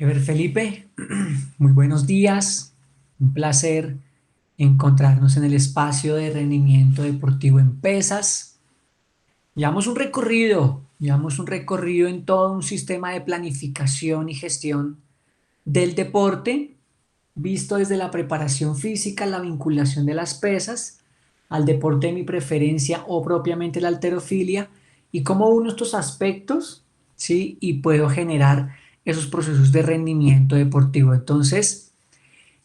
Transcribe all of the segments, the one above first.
Ever Felipe, muy buenos días. Un placer encontrarnos en el espacio de rendimiento deportivo en pesas. Llevamos un recorrido en todo un sistema de planificación y gestión del deporte, visto desde la preparación física, la vinculación de las pesas, al deporte de mi preferencia o propiamente la halterofilia, y cómo uno de estos aspectos, ¿sí? Y puedo generar esos procesos de rendimiento deportivo. Entonces,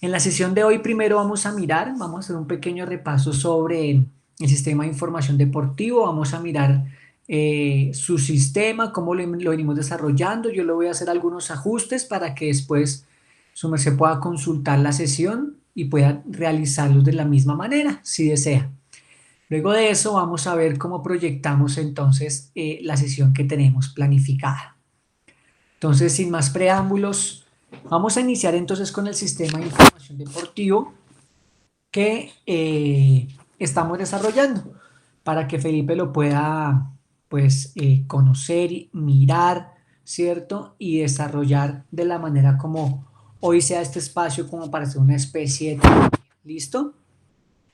en la sesión de hoy primero vamos a hacer un pequeño repaso sobre el sistema de información deportivo, vamos a mirar su sistema, cómo lo venimos desarrollando. Yo le voy a hacer algunos ajustes para que después su merced pueda consultar la sesión y pueda realizarlos de la misma manera, si desea. Luego de eso vamos a ver cómo proyectamos entonces la sesión que tenemos planificada. Entonces, sin más preámbulos, vamos a iniciar entonces con el sistema de información deportivo que estamos desarrollando para que Felipe lo pueda pues conocer, y mirar, ¿cierto? Y desarrollar de la manera como hoy sea este espacio como para hacer una especie de terapia. ¿Listo?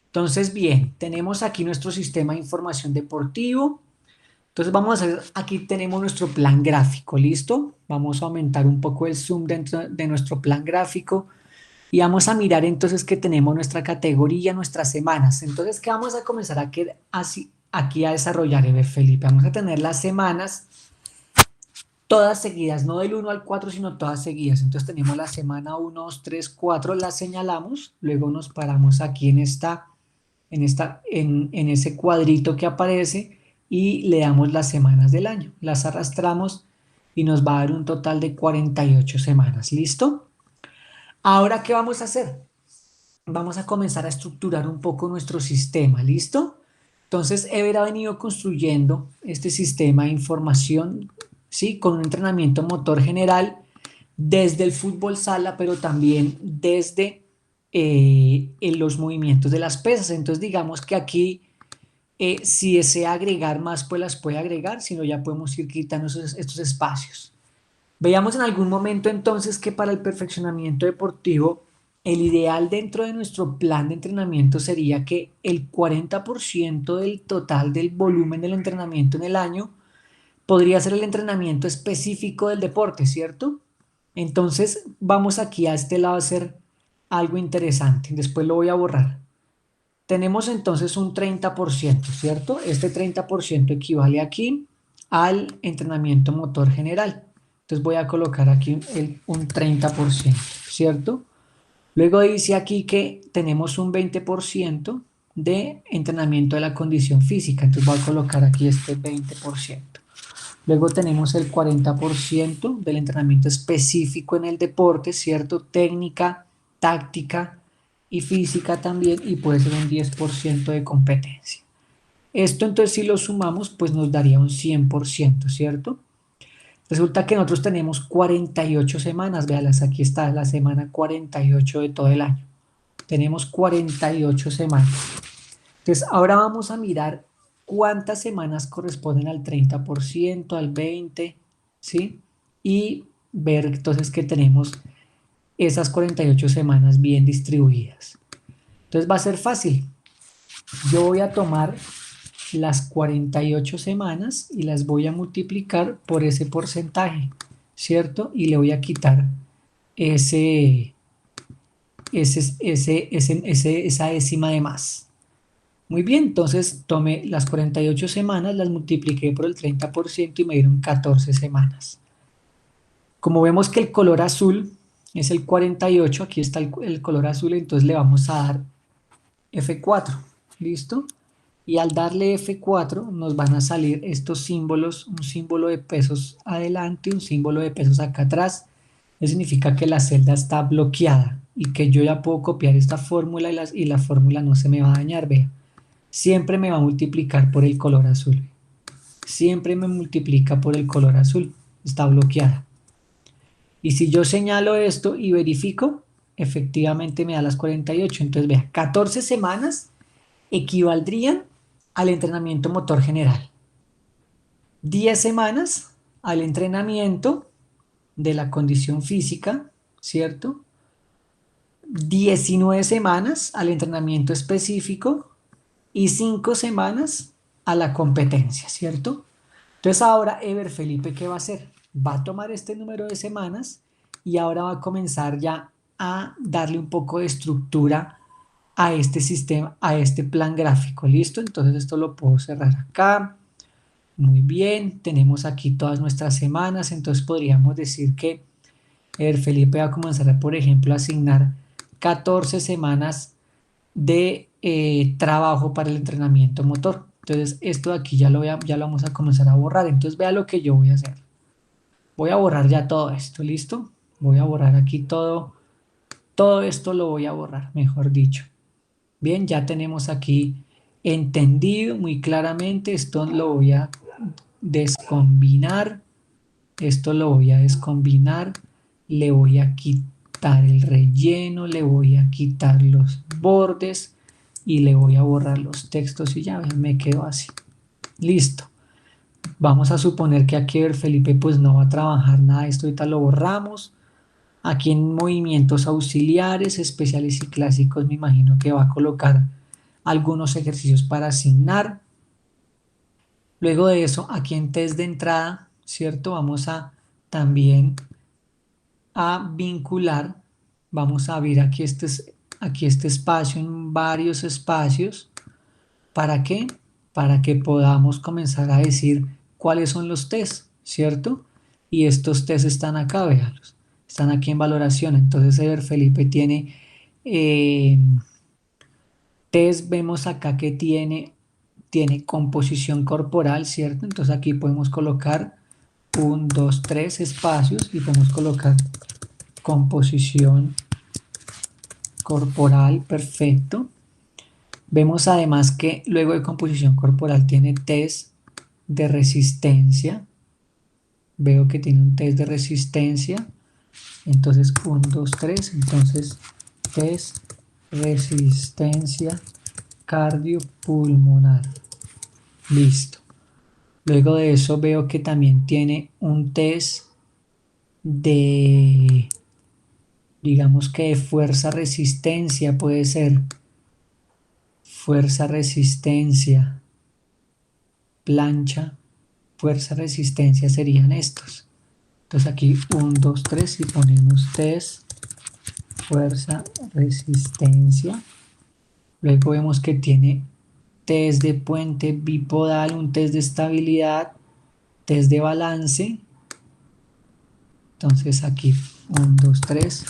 Entonces, bien, tenemos aquí nuestro sistema de información deportivo. Entonces vamos a hacer, aquí tenemos nuestro plan gráfico, ¿listo? Vamos a aumentar un poco el zoom dentro de nuestro plan gráfico y vamos a mirar entonces que tenemos nuestra categoría, nuestras semanas. Entonces, ¿qué vamos a comenzar aquí a desarrollar, Ever Felipe? Vamos a tener las semanas todas seguidas, no del 1 al 4, sino todas seguidas. Entonces tenemos la semana 1, 2, 3, 4, la señalamos, luego nos paramos aquí en ese cuadrito que aparece y le damos las semanas del año. Las arrastramos y nos va a dar un total de 48 semanas. ¿Listo? Ahora, ¿qué vamos a hacer? Vamos a comenzar a estructurar un poco nuestro sistema. ¿Listo? Entonces, Ever ha venido construyendo este sistema de información, ¿sí? Con un entrenamiento motor general desde el fútbol sala, pero también desde en los movimientos de las pesas. Entonces, digamos que aquí si desea agregar más, pues las puede agregar, si no ya podemos ir quitando estos espacios. Veamos en algún momento entonces que para el perfeccionamiento deportivo, el ideal dentro de nuestro plan de entrenamiento sería que el 40% del total del volumen del entrenamiento en el año podría ser el entrenamiento específico del deporte, ¿cierto? Entonces vamos aquí a este lado a hacer algo interesante. Después lo voy a borrar. Tenemos entonces un 30%, ¿cierto? Este 30% equivale aquí al entrenamiento motor general. Entonces voy a colocar aquí un 30%, ¿cierto? Luego dice aquí que tenemos un 20% de entrenamiento de la condición física. Entonces voy a colocar aquí este 20%. Luego tenemos el 40% del entrenamiento específico en el deporte, ¿cierto? Técnica, táctica y física también, y puede ser un 10% de competencia. Esto entonces si lo sumamos, pues nos daría un 100%, ¿cierto? Resulta que nosotros tenemos 48 semanas, véalas, aquí está la semana 48 de todo el año. Tenemos 48 semanas. Entonces, ahora vamos a mirar cuántas semanas corresponden al 30%, al 20%, ¿sí? Y ver entonces que tenemos esas 48 semanas bien distribuidas. Entonces va a ser fácil. Yo voy a tomar las 48 semanas y las voy a multiplicar por ese porcentaje, ¿cierto? Y le voy a quitar ese, esa décima de más. Muy bien, entonces tomé las 48 semanas, las multipliqué por el 30% y me dieron 14 semanas. Como vemos que el color azul es el 48, aquí está el color azul, entonces le vamos a dar F4, ¿listo? Y al darle F4 nos van a salir estos símbolos, un símbolo de pesos adelante, un símbolo de pesos acá atrás. Eso significa que la celda está bloqueada y que yo ya puedo copiar esta fórmula y la fórmula no se me va a dañar, vea. Siempre me va a multiplicar por el color azul. Siempre me multiplica por el color azul. Está bloqueada. Y si yo señalo esto y verifico, efectivamente me da las 48. Entonces, vea, 14 semanas equivaldrían al entrenamiento motor general. 10 semanas al entrenamiento de la condición física, ¿cierto? 19 semanas al entrenamiento específico y 5 semanas a la competencia, ¿cierto? Entonces ahora Ever Felipe, ¿qué va a hacer? Va a tomar este número de semanas y ahora va a comenzar ya a darle un poco de estructura a este sistema, a este plan gráfico, ¿listo? Entonces esto lo puedo cerrar acá. Muy bien, tenemos aquí todas nuestras semanas, entonces podríamos decir que Felipe va a comenzar, por ejemplo, a asignar 14 semanas de trabajo para el entrenamiento motor. Entonces esto de aquí ya lo vamos a comenzar a borrar. Entonces vea lo que yo voy a hacer. Voy a borrar ya todo esto, ¿listo? Voy a borrar aquí todo esto lo voy a borrar, mejor dicho. Bien, ya tenemos aquí entendido muy claramente, esto lo voy a descombinar, esto lo voy a descombinar, le voy a quitar el relleno, le voy a quitar los bordes y le voy a borrar los textos y ya me quedo así. Listo. Vamos a suponer que aquí Felipe pues no va a trabajar nada de esto, ahorita lo borramos. Aquí en movimientos auxiliares, especiales y clásicos me imagino que va a colocar algunos ejercicios para asignar. Luego de eso, aquí en test de entrada, ¿cierto? Vamos a también a vincular, vamos a abrir aquí este espacio en varios espacios. ¿Para qué? Para que podamos comenzar a decir cuáles son los test, ¿cierto? Y estos test están acá, véanlos. Están aquí en valoración. Entonces, Ever Felipe tiene eh, test, vemos acá que tiene composición corporal, ¿cierto? Entonces aquí podemos colocar 1, 2, 3 espacios y podemos colocar composición corporal, perfecto. Vemos además que luego de composición corporal tiene test de resistencia. Veo que tiene un test de resistencia. Entonces 1, 2, 3. Entonces test resistencia cardiopulmonar. Listo. Luego de eso veo que también tiene un test de, digamos que de fuerza resistencia, puede ser fuerza resistencia, plancha, fuerza resistencia serían estos. Entonces aquí 1, 2, 3 y ponemos test fuerza resistencia. Luego vemos que tiene test de puente bipodal, un test de estabilidad, test de balance. Entonces aquí 1, 2, 3,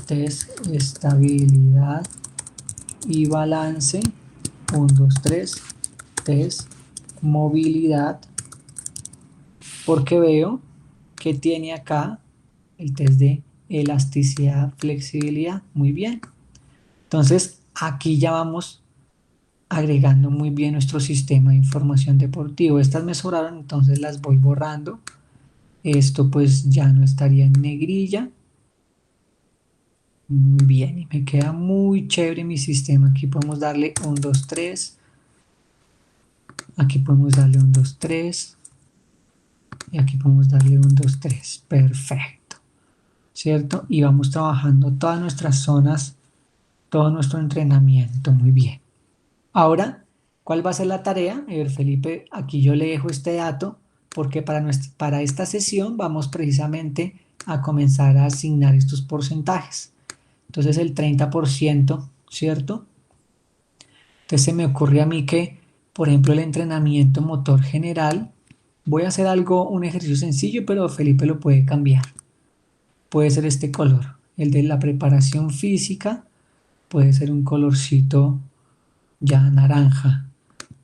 test estabilidad y balance. 1, 2, 3, test movilidad. Porque veo que tiene acá el test de elasticidad, flexibilidad. Muy bien. Entonces aquí ya vamos agregando muy bien nuestro sistema de información deportivo. Estas me sobraron, entonces las voy borrando. Esto pues ya no estaría en negrilla. Muy bien, y me queda muy chévere mi sistema. Aquí podemos darle 1, 2, 3. Aquí podemos darle 1, 2, 3. Y aquí podemos darle 1, 2, 3. Perfecto. ¿Cierto? Y vamos trabajando todas nuestras zonas, todo nuestro entrenamiento. Muy bien. Ahora, ¿cuál va a ser la tarea? Felipe, aquí yo le dejo este dato porque para esta sesión vamos precisamente a comenzar a asignar estos porcentajes. Entonces el 30%, ¿cierto? Entonces se me ocurre a mí que, por ejemplo, el entrenamiento motor general, voy a hacer un ejercicio sencillo, pero Felipe lo puede cambiar. Puede ser este color, el de la preparación física, puede ser un colorcito ya naranja.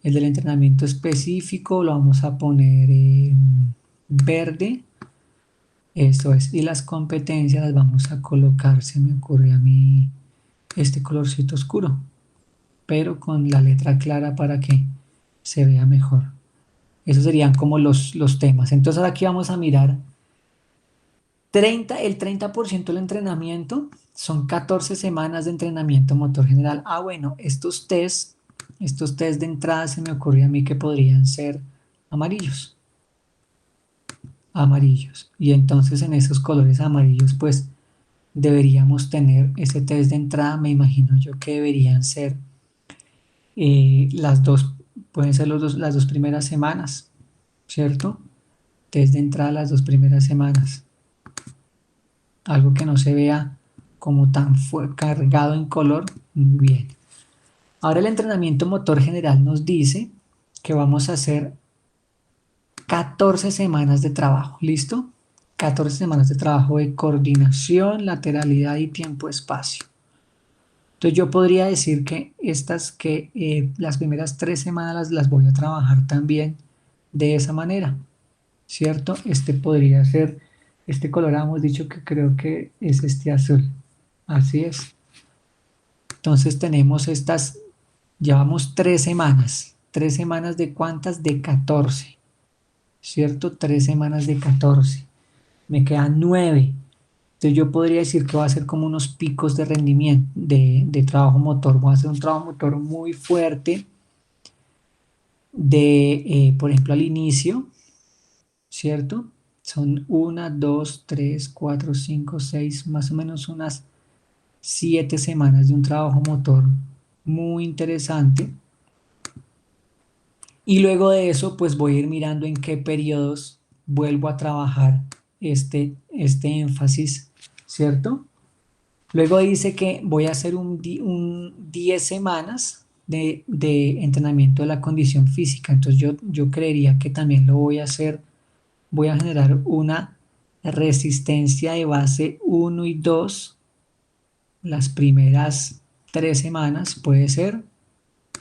El del entrenamiento específico lo vamos a poner en verde. Esto es. Y las competencias las vamos a colocar, se me ocurre a mí, este colorcito oscuro, pero con la letra clara para que se vea mejor. Esos serían como los temas. Entonces ahora aquí vamos a mirar el 30% del entrenamiento son 14 semanas de entrenamiento motor general. Ah, bueno, estos test de entrada se me ocurrió a mí que podrían ser amarillos. amarillos. Y entonces en esos colores amarillos pues deberíamos tener ese test de entrada. Me imagino yo que deberían ser las dos, pueden ser las dos primeras semanas, ¿cierto? Test de entrada las dos primeras semanas. Algo que no se vea como tan cargado en color. Muy bien. Ahora el entrenamiento motor general nos dice que vamos a hacer 14 semanas de trabajo, ¿listo? 14 semanas de trabajo de coordinación, lateralidad y tiempo-espacio. Entonces yo podría decir que las primeras 3 semanas las voy a trabajar también de esa manera, ¿cierto? Este podría ser, este color hemos dicho que creo que es este azul, así es. Entonces tenemos llevamos 3 semanas. ¿3 semanas de cuántas? De 14, ¿cierto? 3 semanas de 14. Me quedan 9. Entonces yo podría decir que va a ser como unos picos de rendimiento, de trabajo motor. Voy a hacer un trabajo motor muy fuerte por ejemplo, al inicio, ¿cierto? Son 1, 2, 3, 4, 5, 6, más o menos unas 7 semanas de un trabajo motor muy interesante. Y luego de eso, pues voy a ir mirando en qué periodos vuelvo a trabajar este énfasis, ¿cierto? Luego dice que voy a hacer un 10 semanas de entrenamiento de la condición física. Entonces yo creería que también lo voy a hacer. Voy a generar una resistencia de base 1 y 2 las primeras 3 semanas, puede ser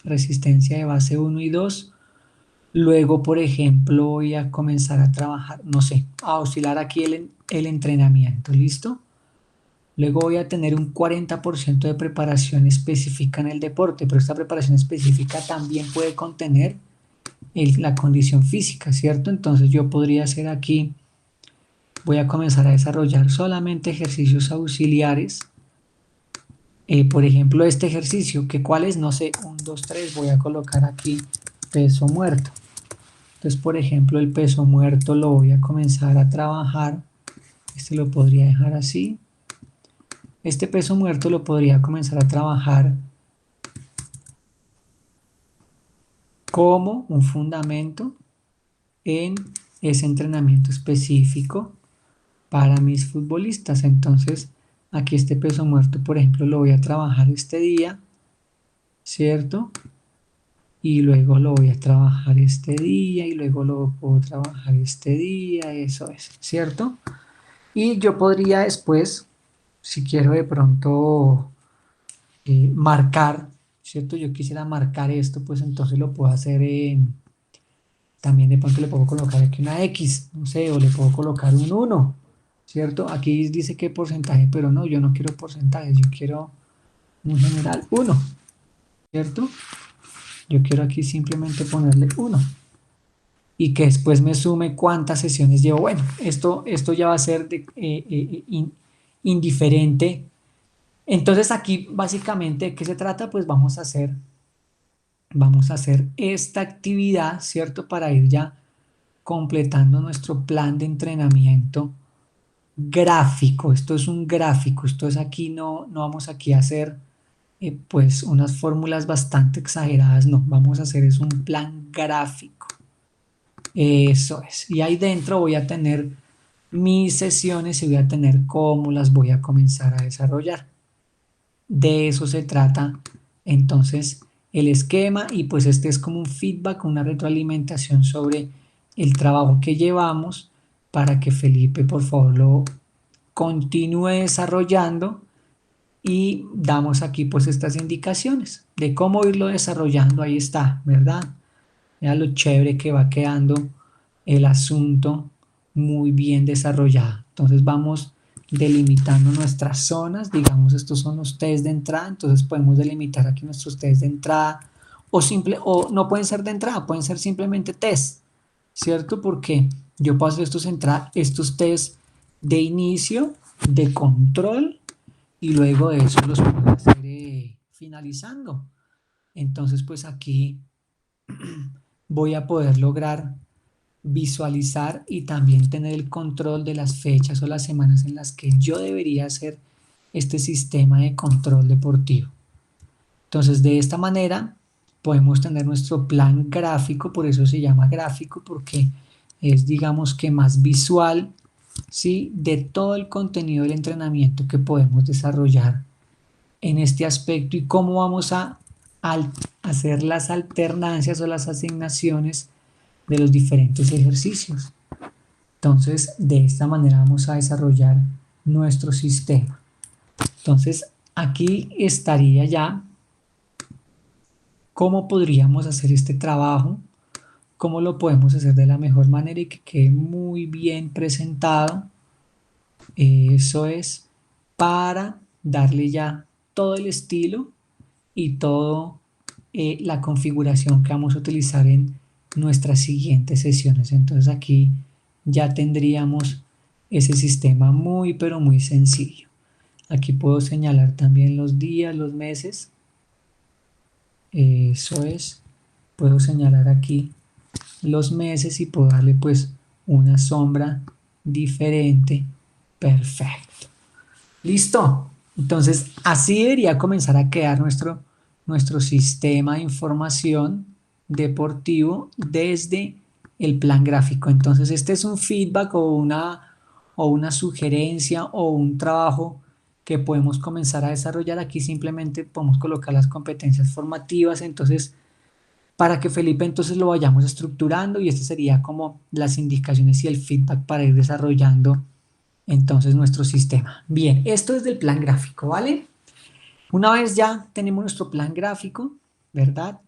resistencia de base 1 y 2. Luego, por ejemplo, voy a comenzar a trabajar, no sé, a oscilar aquí el entrenamiento, ¿listo? Luego voy a tener un 40% de preparación específica en el deporte, pero esta preparación específica también puede contener la condición física, ¿cierto? Entonces yo podría hacer aquí, voy a comenzar a desarrollar solamente ejercicios auxiliares. Por ejemplo, este ejercicio, que cuál es, no sé, 1, 2, 3, voy a colocar aquí peso muerto. Entonces, por ejemplo, el peso muerto lo voy a comenzar a trabajar. Este lo podría dejar así. Este peso muerto lo podría comenzar a trabajar como un fundamento en ese entrenamiento específico para mis futbolistas. Entonces, aquí este peso muerto, por ejemplo, lo voy a trabajar este día, ¿cierto? Y luego lo voy a trabajar este día y luego lo puedo trabajar este día, eso es, ¿cierto? Y yo podría después, si quiero de pronto marcar, ¿cierto? Yo quisiera marcar esto, pues entonces lo puedo hacer también de pronto le puedo colocar aquí una X, no sé, o le puedo colocar un 1, ¿cierto? Aquí dice qué porcentaje, pero no, yo no quiero porcentajes, yo quiero un general 1, ¿cierto? Yo quiero aquí simplemente ponerle 1 y que después me sume cuántas sesiones llevo. Bueno, esto ya va a ser indiferente. Entonces aquí básicamente, ¿de qué se trata? Pues vamos a hacer esta actividad, ¿cierto? Para ir ya completando nuestro plan de entrenamiento gráfico. Esto es un gráfico, esto es aquí, no vamos aquí a hacer pues unas fórmulas bastante exageradas, no, vamos a hacer es un plan gráfico. Eso es. Y ahí dentro voy a tener mis sesiones y voy a tener cómo las voy a comenzar a desarrollar. De eso se trata entonces el esquema y pues este es como un feedback, una retroalimentación sobre el trabajo que llevamos para que Felipe por favor lo continúe desarrollando y damos aquí pues estas indicaciones de cómo irlo desarrollando. Ahí está, ¿verdad? Mira lo chévere que va quedando el asunto muy bien desarrollado. Entonces vamos delimitando nuestras zonas, digamos estos son los test de entrada, entonces podemos delimitar aquí nuestros test de entrada o no pueden ser de entrada, pueden ser simplemente test, ¿cierto? Porque yo puedo hacer estos test de inicio, de control y luego de eso los puedo hacer finalizando. Entonces pues aquí voy a poder lograr visualizar y también tener el control de las fechas o las semanas en las que yo debería hacer este sistema de control deportivo. Entonces, de esta manera podemos tener nuestro plan gráfico, por eso se llama gráfico, porque es, digamos que más visual, ¿sí?, de todo el contenido del entrenamiento que podemos desarrollar en este aspecto y cómo vamos a hacer las alternancias o las asignaciones de los diferentes ejercicios. Entonces, de esta manera vamos a desarrollar nuestro sistema. Entonces, aquí estaría ya cómo podríamos hacer este trabajo, cómo lo podemos hacer de la mejor manera y que quede muy bien presentado. Eso es para darle ya todo el estilo y toda la configuración que vamos a utilizar en nuestras siguientes sesiones. Entonces aquí ya tendríamos ese sistema muy pero muy sencillo. Aquí puedo señalar también los días, los meses. Eso es, puedo señalar aquí los meses y puedo darle pues una sombra diferente. Perfecto. ¿Listo? Entonces así debería comenzar a quedar nuestro sistema de información deportivo desde el plan gráfico. Entonces este es un feedback o una sugerencia o un trabajo que podemos comenzar a desarrollar. Aquí simplemente podemos colocar las competencias formativas. Entonces, para que Felipe entonces lo vayamos estructurando y este sería como las indicaciones y el feedback para ir desarrollando entonces nuestro sistema. Bien, esto es del plan gráfico, ¿vale? Una vez ya tenemos nuestro plan gráfico, ¿verdad?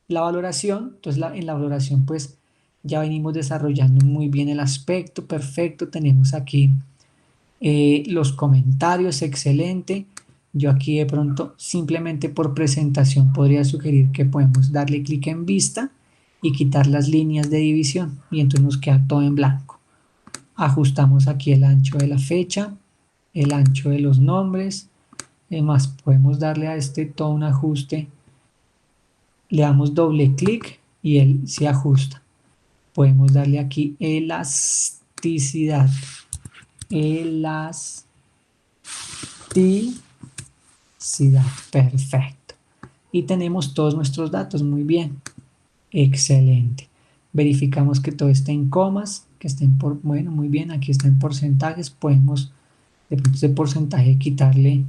La valoración, entonces en la valoración pues ya venimos desarrollando muy bien el aspecto, perfecto, tenemos aquí los comentarios, excelente. Yo aquí de pronto simplemente por presentación podría sugerir que podemos darle clic en vista y quitar las líneas de división y entonces nos queda todo en blanco. Ajustamos aquí el ancho de la fecha, el ancho de los nombres, además podemos darle a este todo un ajuste, le damos doble clic y él se ajusta. Podemos darle aquí elasticidad, perfecto. Y tenemos todos nuestros datos, muy bien, excelente. Verificamos que todo esté en comas, que estén por, bueno, muy bien, aquí está en porcentajes, podemos de pronto ese porcentaje quitarle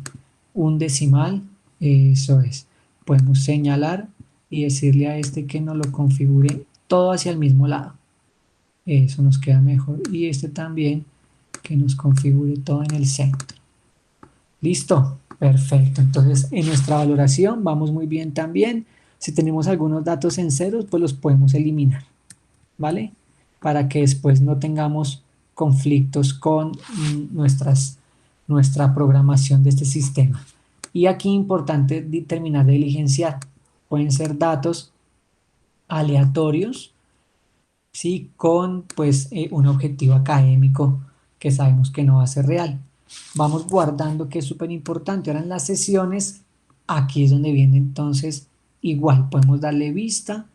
un decimal, eso es. Podemos señalar y decirle a este que nos lo configure todo hacia el mismo lado. Eso nos queda mejor. Y este también que nos configure todo en el centro. ¿Listo? Perfecto. Entonces en nuestra valoración vamos muy bien también. Si tenemos algunos datos en ceros, pues los podemos eliminar, ¿vale? Para que después no tengamos conflictos con nuestra programación de este sistema. Y aquí importante terminar de diligenciar. Pueden ser datos aleatorios, ¿sí?, con pues un objetivo académico que sabemos que no va a ser real. Vamos guardando, que es súper importante. Ahora en las sesiones, aquí es donde viene entonces igual. Podemos darle vista,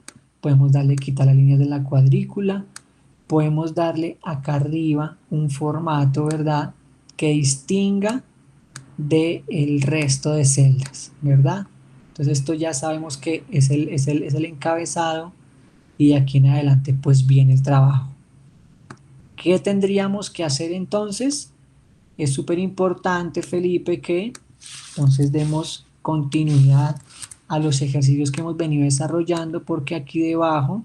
podemos darle quitar las líneas de la cuadrícula, podemos darle acá arriba un formato, ¿verdad?, que distinga del resto de celdas, ¿verdad? Entonces esto ya sabemos que es el encabezado y de aquí en adelante pues viene el trabajo. ¿Qué tendríamos que hacer entonces? Es súper importante, Felipe, que entonces demos continuidad a los ejercicios que hemos venido desarrollando, porque aquí debajo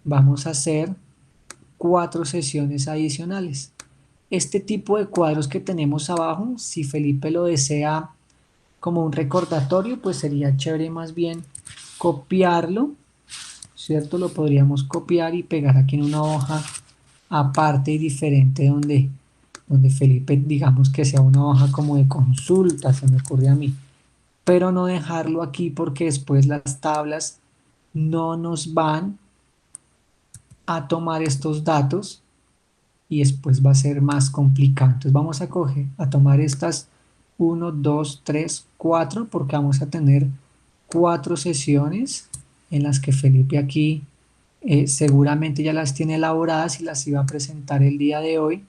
vamos a hacer 4 sesiones adicionales. Este tipo de cuadros que tenemos abajo, si Felipe lo desea como un recordatorio, pues sería chévere más bien copiarlo, ¿cierto? Lo podríamos copiar y pegar aquí en una hoja aparte y diferente donde Felipe, digamos que sea una hoja como de consulta, se me ocurre a mí, pero no dejarlo aquí porque después las tablas no nos van a tomar estos datos y después va a ser más complicado. Entonces vamos a tomar estas 1, 2, 3, 4, porque vamos a tener 4 sesiones en las que Felipe aquí seguramente ya las tiene elaboradas y las iba a presentar el día de hoy.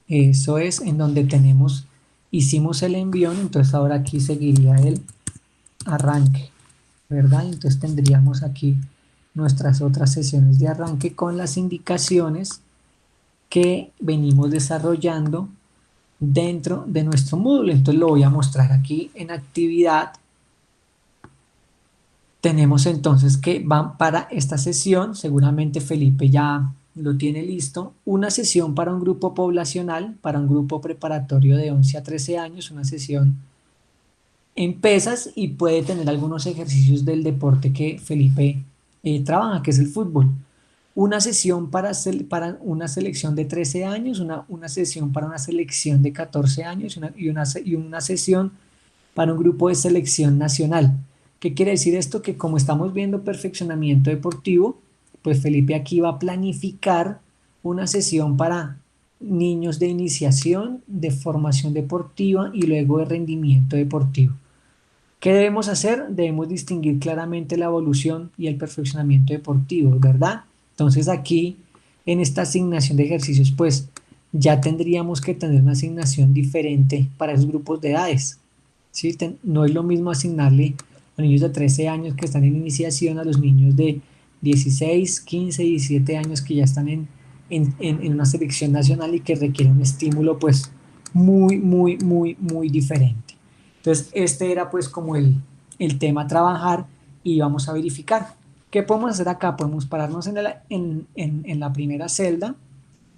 Eso es en donde hicimos el envión, entonces ahora aquí seguiría el arranque, ¿verdad? Entonces tendríamos aquí nuestras otras sesiones de arranque con las indicaciones que venimos desarrollando dentro de nuestro módulo. Entonces lo voy a mostrar aquí en actividad. Tenemos entonces que van para esta sesión, seguramente Felipe ya lo tiene listo, una sesión para un grupo poblacional, para un grupo preparatorio de 11 a 13 años, una sesión en pesas y puede tener algunos ejercicios del deporte que Felipe trabaja, que es el fútbol. Una sesión para una selección de 13 años, una sesión para una selección de 14 años y una sesión para un grupo de selección nacional. ¿Qué quiere decir esto? Que como estamos viendo perfeccionamiento deportivo, pues Felipe aquí va a planificar una sesión para niños de iniciación, de formación deportiva y luego de rendimiento deportivo. ¿Qué debemos hacer? Debemos distinguir claramente la evolución y el perfeccionamiento deportivo, ¿verdad? Entonces aquí, en esta asignación de ejercicios, pues ya tendríamos que tener una asignación diferente para esos grupos de edades. ¿Sí? No es lo mismo asignarle a los niños de 13 años que están en iniciación a los niños de 16, 15, 17 años que ya están en una selección nacional y que requieren un estímulo pues muy diferente. Entonces, este era pues como el tema a trabajar y vamos a verificar. ¿Qué podemos hacer acá? Podemos pararnos en la primera celda,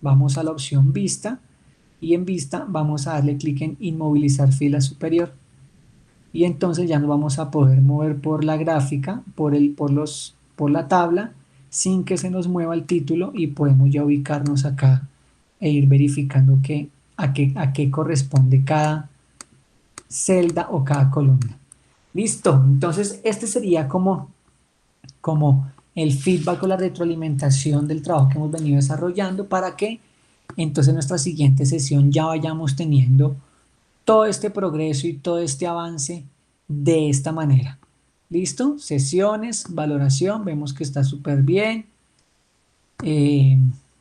vamos a la opción vista y en vista vamos a darle clic en inmovilizar fila superior. Y entonces ya nos vamos a poder mover por la gráfica, por la tabla, sin que se nos mueva el título y podemos ya ubicarnos acá e ir verificando a qué corresponde cada celda o cada columna. Listo, entonces este sería como el feedback o la retroalimentación del trabajo que hemos venido desarrollando para que entonces en nuestra siguiente sesión ya vayamos teniendo todo este progreso y todo este avance de esta manera. ¿Listo? Sesiones, valoración, vemos que está súper bien.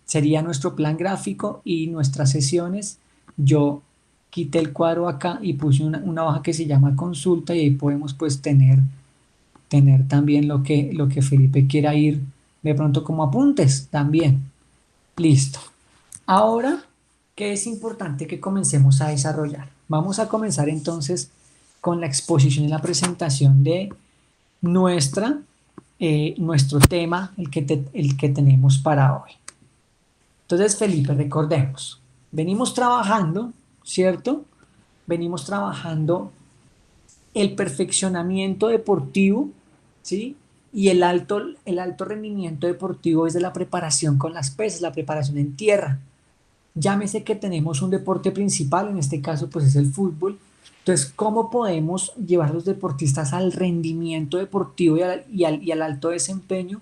Sería nuestro plan gráfico y nuestras sesiones. Yo quité el cuadro acá y puse una hoja que se llama consulta y ahí podemos pues tener también lo que Felipe quiera ir de pronto como apuntes también. Listo. Ahora, ¿qué es importante que comencemos a desarrollar? Vamos a comenzar entonces con la exposición y la presentación de nuestro tema, el que tenemos para hoy. Entonces, Felipe, recordemos, venimos trabajando, ¿cierto? Venimos trabajando el perfeccionamiento deportivo, ¿sí? Y el alto rendimiento deportivo es de la preparación con las pesas, la preparación en tierra. Llámese que tenemos un deporte principal, en este caso pues es el fútbol. Entonces, ¿cómo podemos llevar a los deportistas al rendimiento deportivo y al alto desempeño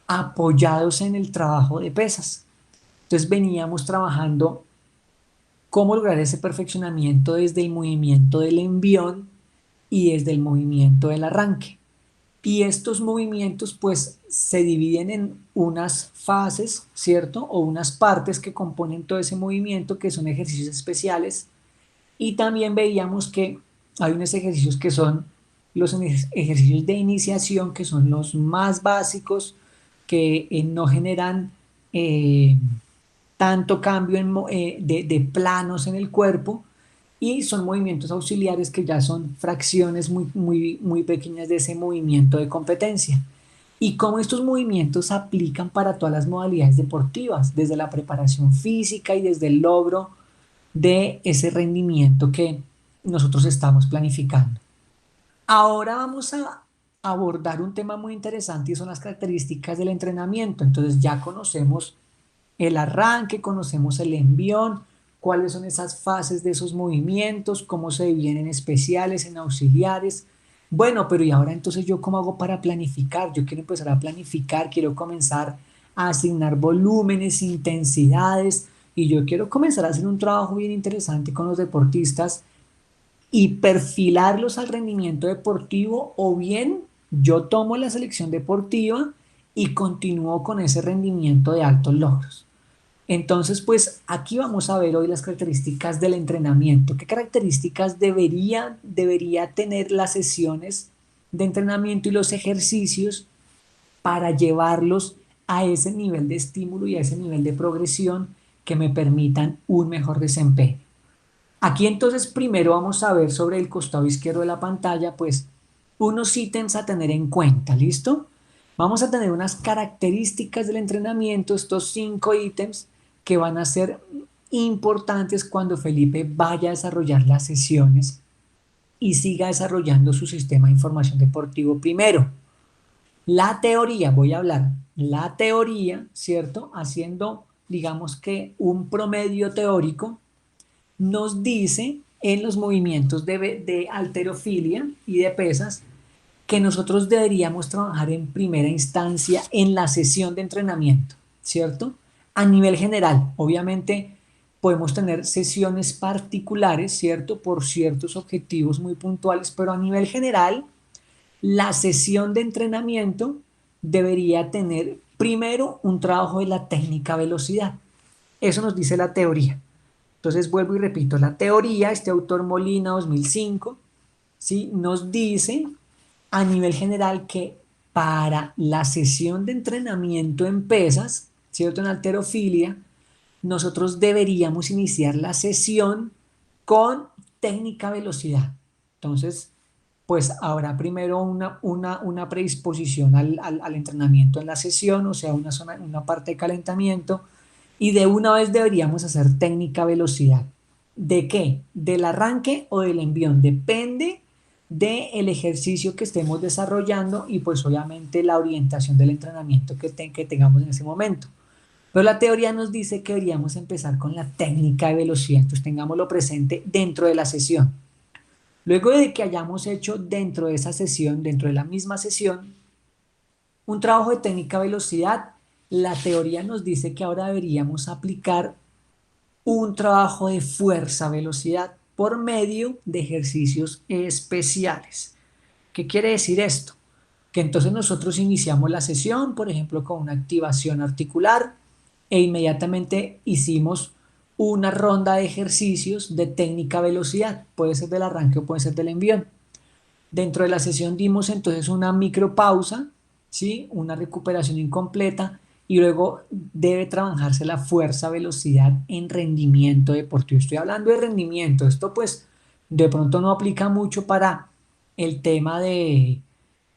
apoyados en el trabajo de pesas? Entonces veníamos trabajando cómo lograr ese perfeccionamiento desde el movimiento del envión y desde el movimiento del arranque. Y estos movimientos pues se dividen en unas fases, ¿cierto? O unas partes que componen todo ese movimiento que son ejercicios especiales. Y también veíamos que hay unos ejercicios que son los ejercicios de iniciación, que son los más básicos, que no generan tanto cambio de planos en el cuerpo y son movimientos auxiliares que ya son fracciones muy pequeñas de ese movimiento de competencia. Y cómo estos movimientos se aplican para todas las modalidades deportivas, desde la preparación física y desde el logro de ese rendimiento que nosotros estamos planificando. Ahora vamos a abordar un tema muy interesante y son las características del entrenamiento. Entonces ya conocemos el arranque, conocemos el envión, cuáles son esas fases de esos movimientos, cómo se dividen en especiales, en auxiliares. Bueno, pero ¿y ahora entonces yo cómo hago para planificar? Yo quiero empezar a planificar, quiero comenzar a asignar volúmenes, intensidades y yo quiero comenzar a hacer un trabajo bien interesante con los deportistas y perfilarlos al rendimiento deportivo o bien yo tomo la selección deportiva y continuó con ese rendimiento de altos logros. Entonces, pues aquí vamos a ver hoy las características del entrenamiento. ¿Qué características debería tener las sesiones de entrenamiento y los ejercicios para llevarlos a ese nivel de estímulo y a ese nivel de progresión que me permitan un mejor desempeño? Aquí entonces primero vamos a ver sobre el costado izquierdo de la pantalla, pues unos ítems a tener en cuenta, ¿listo? Vamos a tener unas características del entrenamiento, estos 5 ítems que van a ser importantes cuando Felipe vaya a desarrollar las sesiones y siga desarrollando su sistema de información deportivo. Primero, la teoría, voy a hablar, la teoría, ¿cierto? Haciendo, digamos que un promedio teórico nos dice en los movimientos de halterofilia y de pesas que nosotros deberíamos trabajar en primera instancia en la sesión de entrenamiento, ¿cierto? A nivel general, obviamente podemos tener sesiones particulares, ¿cierto? Por ciertos objetivos muy puntuales, pero a nivel general, la sesión de entrenamiento debería tener primero un trabajo de la técnica velocidad. Eso nos dice la teoría. Entonces vuelvo y repito, la teoría, este autor Molina 2005, ¿sí? Nos dice a nivel general que para la sesión de entrenamiento en pesas, ¿cierto? En halterofilia, nosotros deberíamos iniciar la sesión con técnica velocidad. Entonces, pues habrá primero una predisposición al entrenamiento en la sesión, o sea, una parte de calentamiento, y de una vez deberíamos hacer técnica velocidad. ¿De qué? ¿Del arranque o del envión? Depende del ejercicio que estemos desarrollando y pues obviamente la orientación del entrenamiento que tengamos en ese momento. Pero la teoría nos dice que deberíamos empezar con la técnica de velocidad, entonces tengámoslo presente dentro de la sesión. Luego de que hayamos hecho dentro de esa sesión, dentro de la misma sesión, un trabajo de técnica velocidad, la teoría nos dice que ahora deberíamos aplicar un trabajo de fuerza velocidad por medio de ejercicios especiales. ¿Qué quiere decir esto? Que entonces nosotros iniciamos la sesión, por ejemplo, con una activación articular e inmediatamente hicimos una ronda de ejercicios de técnica velocidad. Puede ser del arranque o puede ser del envión. Dentro de la sesión dimos entonces una micropausa, ¿sí? Una recuperación incompleta y luego debe trabajarse la fuerza, velocidad en rendimiento deportivo. Estoy hablando de rendimiento. Esto pues de pronto no aplica mucho para el tema de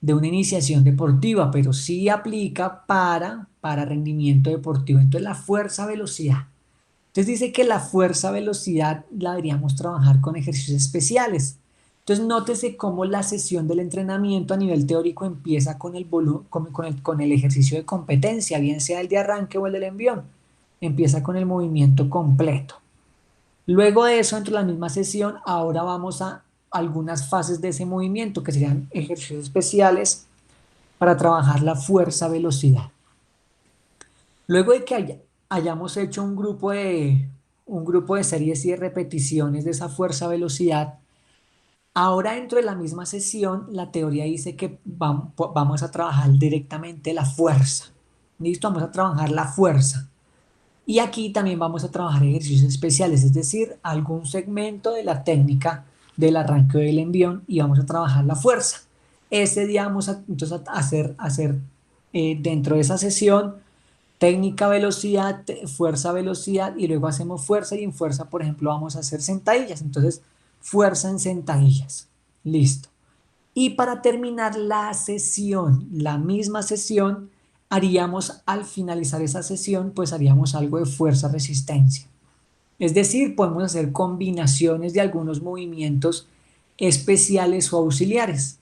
una iniciación deportiva, pero sí aplica para rendimiento deportivo. Entonces la fuerza, velocidad. Entonces dice que la fuerza, velocidad la deberíamos trabajar con ejercicios especiales. Entonces nótese cómo la sesión del entrenamiento a nivel teórico empieza con el ejercicio de competencia, bien sea el de arranque o el del envión. Empieza con el movimiento completo. Luego de eso, dentro de la misma sesión, ahora vamos a algunas fases de ese movimiento que serían ejercicios especiales para trabajar la fuerza, velocidad. Luego de que hayamos hecho un grupo de series y de repeticiones de esa fuerza, velocidad, ahora dentro de la misma sesión, la teoría dice que vamos a trabajar directamente la fuerza. ¿Listo? Vamos a trabajar la fuerza. Y aquí también vamos a trabajar ejercicios especiales, es decir, algún segmento de la técnica del arranque del envión y vamos a trabajar la fuerza. Ese día vamos a, entonces, a hacer dentro de esa sesión técnica, velocidad, fuerza, velocidad y luego hacemos fuerza y en fuerza, por ejemplo, vamos a hacer sentadillas. Entonces, fuerza en sentadillas. Listo. Y para terminar la sesión, la misma sesión, haríamos al finalizar esa sesión, pues haríamos algo de fuerza-resistencia. Es decir, podemos hacer combinaciones de algunos movimientos especiales o auxiliares.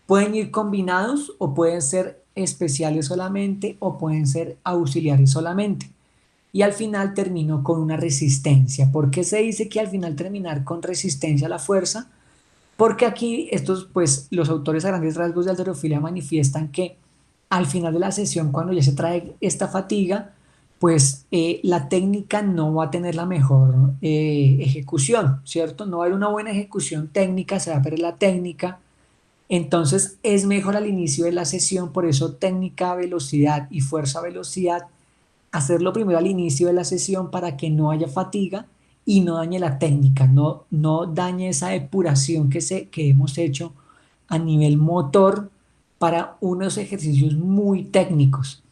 Pueden ir combinados o pueden ser especiales solamente o pueden ser auxiliares solamente. Y al final termino con una resistencia. ¿Por qué se dice que al final terminar con resistencia a la fuerza? Porque aquí pues los autores a grandes rasgos de halterofilia manifiestan que al final de la sesión, cuando ya se trae esta fatiga, pues la técnica no va a tener la mejor ejecución, ¿cierto? No va a haber una buena ejecución técnica, se va a perder la técnica Entonces es mejor al inicio de la sesión, por eso técnica, velocidad y fuerza, velocidad, hacerlo primero al inicio de la sesión para que no haya fatiga y no dañe la técnica, no dañe esa depuración que hemos hecho a nivel motor para unos ejercicios muy técnicos.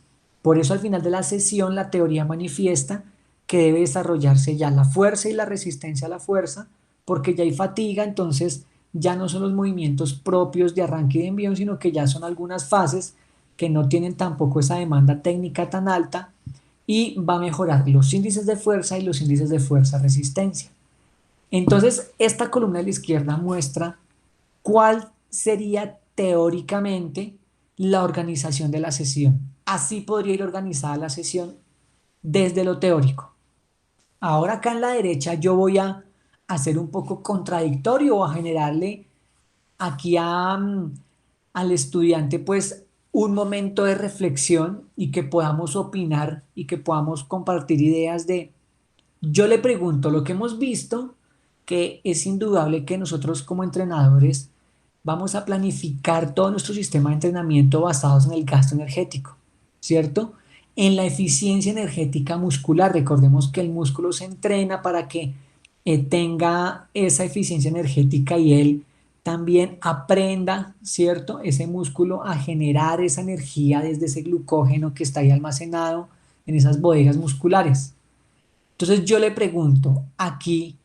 Por eso al final de la sesión la teoría manifiesta que debe desarrollarse ya la fuerza y la resistencia a la fuerza, porque ya hay fatiga, entonces ya no son los movimientos propios de arranque y de envío, sino que ya son algunas fases que no tienen tampoco esa demanda técnica tan alta y va a mejorar los índices de fuerza y los índices de fuerza-resistencia. Entonces, esta columna de la izquierda muestra cuál sería teóricamente la organización de la sesión. Así podría ir organizada la sesión desde lo teórico. Ahora acá en la derecha yo voy a hacer un poco contradictorio o a generarle aquí al estudiante pues un momento de reflexión y que podamos opinar y que podamos compartir ideas de, yo le pregunto lo que hemos visto, que es indudable que nosotros como entrenadores vamos a planificar todo nuestro sistema de entrenamiento basados en el gasto energético, ¿cierto? En la eficiencia energética muscular. Recordemos que el músculo se entrena para que tenga esa eficiencia energética y él también aprenda, ¿cierto? Ese músculo a generar esa energía desde ese glucógeno que está ahí almacenado en esas bodegas musculares. Entonces yo le pregunto aquí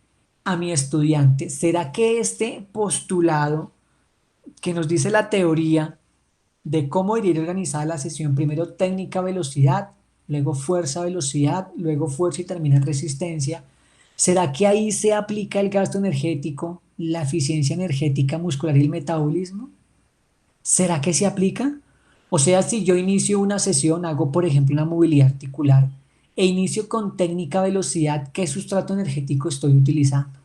a mi estudiante, ¿será que este postulado que nos dice la teoría de cómo iría organizada la sesión, primero técnica, velocidad, luego fuerza, velocidad, luego fuerza y termina en resistencia, ¿será que ahí se aplica el gasto energético, la eficiencia energética muscular y el metabolismo? ¿Será que se aplica? O sea, si yo inicio una sesión, hago por ejemplo una movilidad articular e inicio con técnica velocidad, ¿qué sustrato energético estoy utilizando?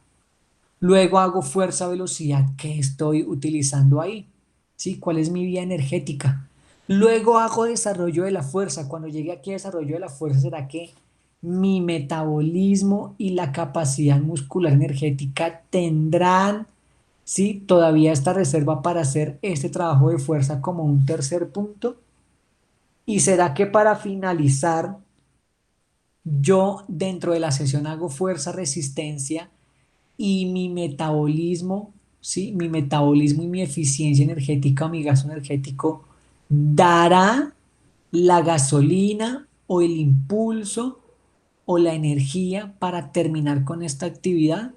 Luego hago fuerza velocidad, ¿qué estoy utilizando ahí? ¿Sí? ¿Cuál es mi vía energética? Luego hago desarrollo de la fuerza. Cuando llegue aquí a desarrollo de la fuerza, ¿será que mi metabolismo y la capacidad muscular energética tendrán, sí, todavía esta reserva para hacer este trabajo de fuerza como un tercer punto? ¿Y será que para finalizar, yo dentro de la sesión hago fuerza, resistencia y mi metabolismo, ¿sí? Mi metabolismo y mi eficiencia energética o mi gasto energético dará la gasolina o el impulso o la energía para terminar con esta actividad?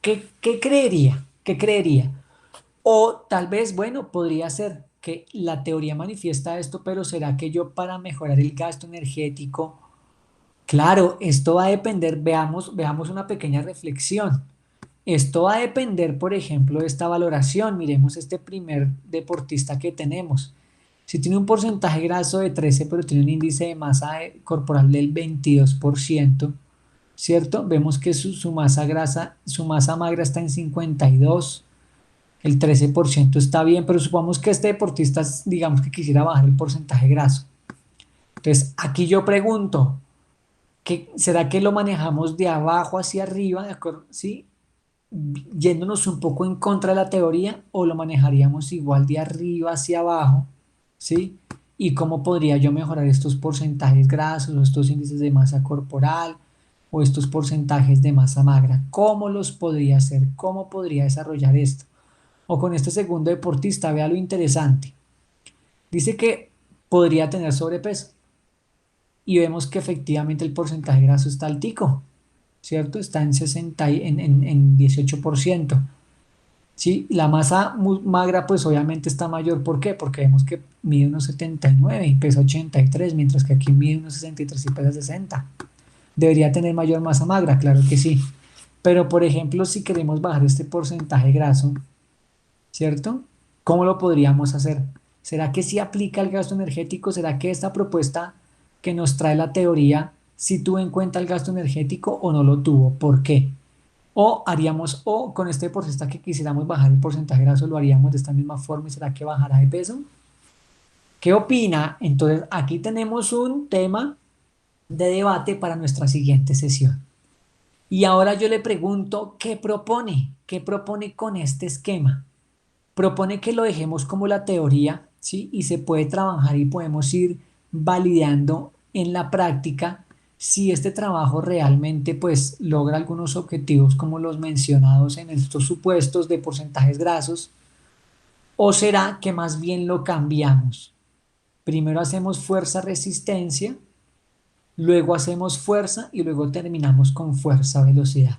¿Qué creería? ¿Qué creería? O tal vez, bueno, podría ser que la teoría manifiesta esto, pero ¿será que yo para mejorar el gasto energético? Claro, esto va a depender, veamos una pequeña reflexión. Esto va a depender, por ejemplo, de esta valoración. Miremos este primer deportista que tenemos. Si tiene un porcentaje graso de 13, pero tiene un índice de masa corporal del 22%, ¿cierto? Vemos que su masa grasa, su masa magra está en 52, el 13% está bien, pero supongamos que este deportista, digamos que quisiera bajar el porcentaje graso. Entonces, aquí yo pregunto, ¿será que lo manejamos de abajo hacia arriba, de acuerdo? ¿Sí? Yéndonos un poco en contra de la teoría o lo manejaríamos igual de arriba hacia abajo, ¿sí? ¿Y cómo podría yo mejorar estos porcentajes grasos o estos índices de masa corporal o estos porcentajes de masa magra? ¿Cómo los podría hacer? ¿Cómo podría desarrollar esto? O con este segundo deportista, vea lo interesante. Dice que podría tener sobrepeso y vemos que efectivamente el porcentaje graso está altico, ¿cierto? Está en 60 en 18%. Sí, la masa magra pues obviamente está mayor. ¿Por qué? Porque vemos que mide unos 79 y pesa 83, mientras que aquí mide unos 63 y pesa 60. Debería tener mayor masa magra, claro que sí. Pero por ejemplo, si queremos bajar este porcentaje graso, ¿cierto? ¿Cómo lo podríamos hacer? ¿Será que sí aplica el gasto energético? ¿Será que esta propuesta que nos trae la teoría sí tuvo en cuenta el gasto energético o no lo tuvo? ¿Por qué? O haríamos, o con este porcentaje que quisiéramos bajar el porcentaje graso, lo haríamos de esta misma forma y será que bajará de peso. ¿Qué opina? Entonces, aquí tenemos un tema de debate para nuestra siguiente sesión. Y ahora yo le pregunto, ¿qué propone? ¿Qué propone con este esquema? propone que lo dejemos como la teoría, ¿sí? Y se puede trabajar y podemos ir validando en la práctica si este trabajo realmente pues logra algunos objetivos como los mencionados en estos supuestos de porcentajes grasos, o será que más bien lo cambiamos. Primero hacemos fuerza-resistencia, luego hacemos fuerza y luego terminamos con fuerza-velocidad.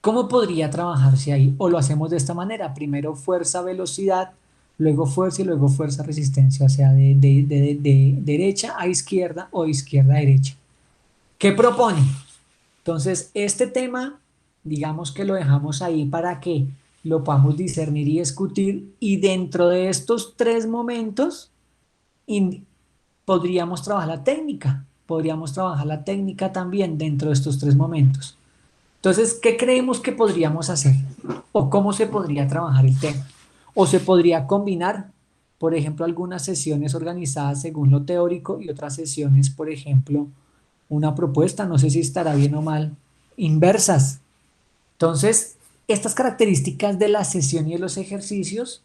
¿Cómo podría trabajarse ahí? O lo hacemos de esta manera, primero fuerza-velocidad, luego fuerza y luego fuerza-resistencia, o sea, de derecha a izquierda o izquierda a derecha. ¿Qué propone? Entonces, este tema, digamos que lo dejamos ahí para que lo podamos discernir y discutir, y dentro de estos tres momentos in- podríamos trabajar la técnica también dentro de estos tres momentos. Entonces, ¿qué creemos que podríamos hacer? ¿O cómo se podría trabajar el tema? ¿O se podría combinar, por ejemplo, algunas sesiones organizadas según lo teórico y otras sesiones, por ejemplo, una propuesta, no sé si estará bien o mal, inversas? Entonces, estas características de la sesión y de los ejercicios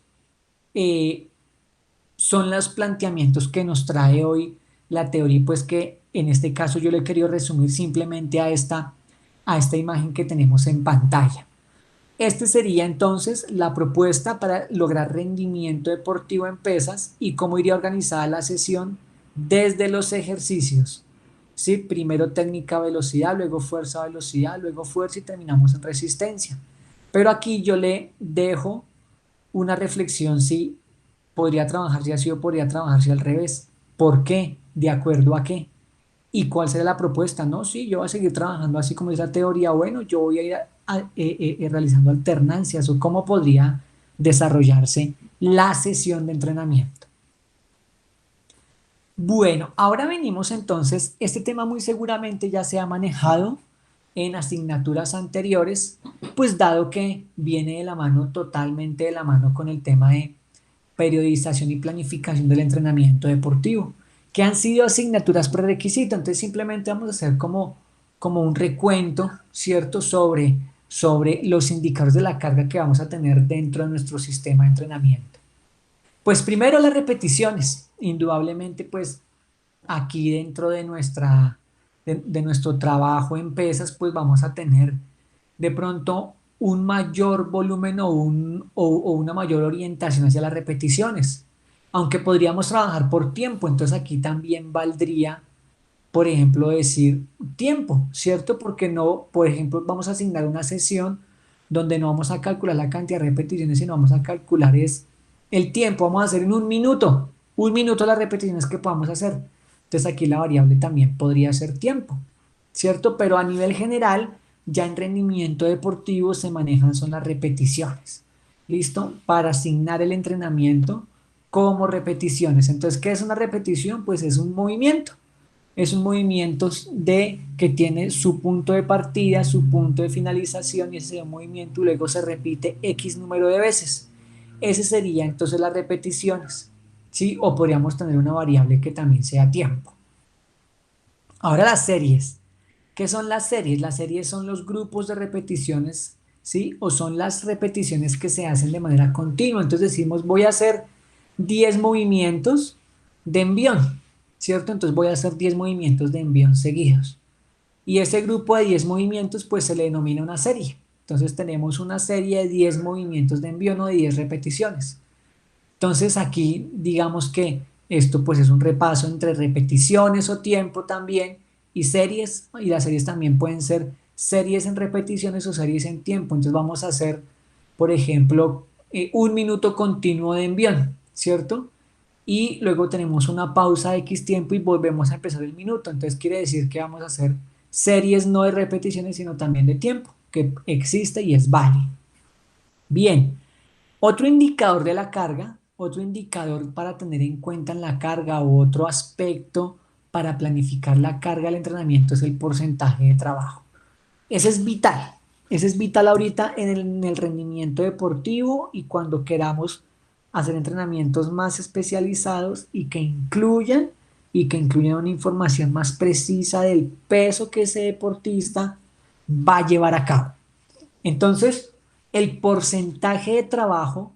eh, son los planteamientos que nos trae hoy la teoría, pues que en este caso yo le he querido resumir simplemente a esta imagen que tenemos en pantalla. Este sería entonces la propuesta para lograr rendimiento deportivo en pesas y cómo iría organizada la sesión desde los ejercicios. ¿Sí? Primero técnica velocidad, luego fuerza velocidad, luego fuerza y terminamos en resistencia. Pero aquí yo le dejo una reflexión si podría trabajarse así o podría trabajarse al revés. ¿Por qué? ¿De acuerdo a qué? ¿Y cuál será la propuesta? No, sí, yo voy a seguir trabajando así como es la teoría. Bueno, yo voy a ir realizando alternancias o cómo podría desarrollarse la sesión de entrenamiento. Bueno, ahora venimos entonces, este tema muy seguramente ya se ha manejado en asignaturas anteriores, pues dado que viene de la mano, totalmente de la mano con el tema de periodización y planificación del entrenamiento deportivo, que han sido asignaturas prerequisito. Entonces simplemente vamos a hacer como un recuento, ¿cierto?, sobre los indicadores de la carga que vamos a tener dentro de nuestro sistema de entrenamiento. Pues primero las repeticiones, indudablemente pues aquí dentro de nuestro trabajo en pesas, pues vamos a tener de pronto un mayor volumen o una mayor orientación hacia las repeticiones, aunque podríamos trabajar por tiempo. Entonces aquí también valdría, por ejemplo, decir tiempo, ¿cierto? Porque no, por ejemplo, vamos a asignar una sesión donde no vamos a calcular la cantidad de repeticiones, sino vamos a calcular es el tiempo. Vamos a hacer en un minuto las repeticiones que podamos hacer. Entonces aquí la variable también podría ser tiempo, ¿cierto? Pero a nivel general, ya en rendimiento deportivo se manejan son las repeticiones. ¿Listo? Para asignar el entrenamiento como repeticiones. Entonces, ¿qué es una repetición? Pues es un movimiento. Es un movimiento que tiene su punto de partida, su punto de finalización, y ese movimiento luego se repite X número de veces. Ese sería entonces las repeticiones, ¿sí? O podríamos tener una variable que también sea tiempo. Ahora las series. ¿Qué son las series? Las series son los grupos de repeticiones, ¿sí? O son las repeticiones que se hacen de manera continua. Entonces decimos, voy a hacer 10 movimientos de envión, ¿cierto? Entonces voy a hacer 10 movimientos de envión seguidos. Y ese grupo de 10 movimientos, pues se le denomina una serie. Entonces tenemos una serie de 10 movimientos de envión o de 10 repeticiones. Entonces aquí digamos que esto pues es un repaso entre repeticiones o tiempo también y series, y las series también pueden ser series en repeticiones o series en tiempo. Entonces vamos a hacer, por ejemplo, un minuto continuo de envión, ¿cierto? Y luego tenemos una pausa de X tiempo y volvemos a empezar el minuto. Entonces quiere decir que vamos a hacer series no de repeticiones, sino también de tiempo, que existe y es válido. Bien, otro indicador de la carga, otro indicador para tener en cuenta en la carga o otro aspecto para planificar la carga del entrenamiento es el porcentaje de trabajo. Ese es vital. Ese es vital ahorita en el rendimiento deportivo y cuando queramos hacer entrenamientos más especializados y que incluyan una información más precisa del peso que ese deportista va a llevar a cabo. Entonces, el porcentaje de trabajo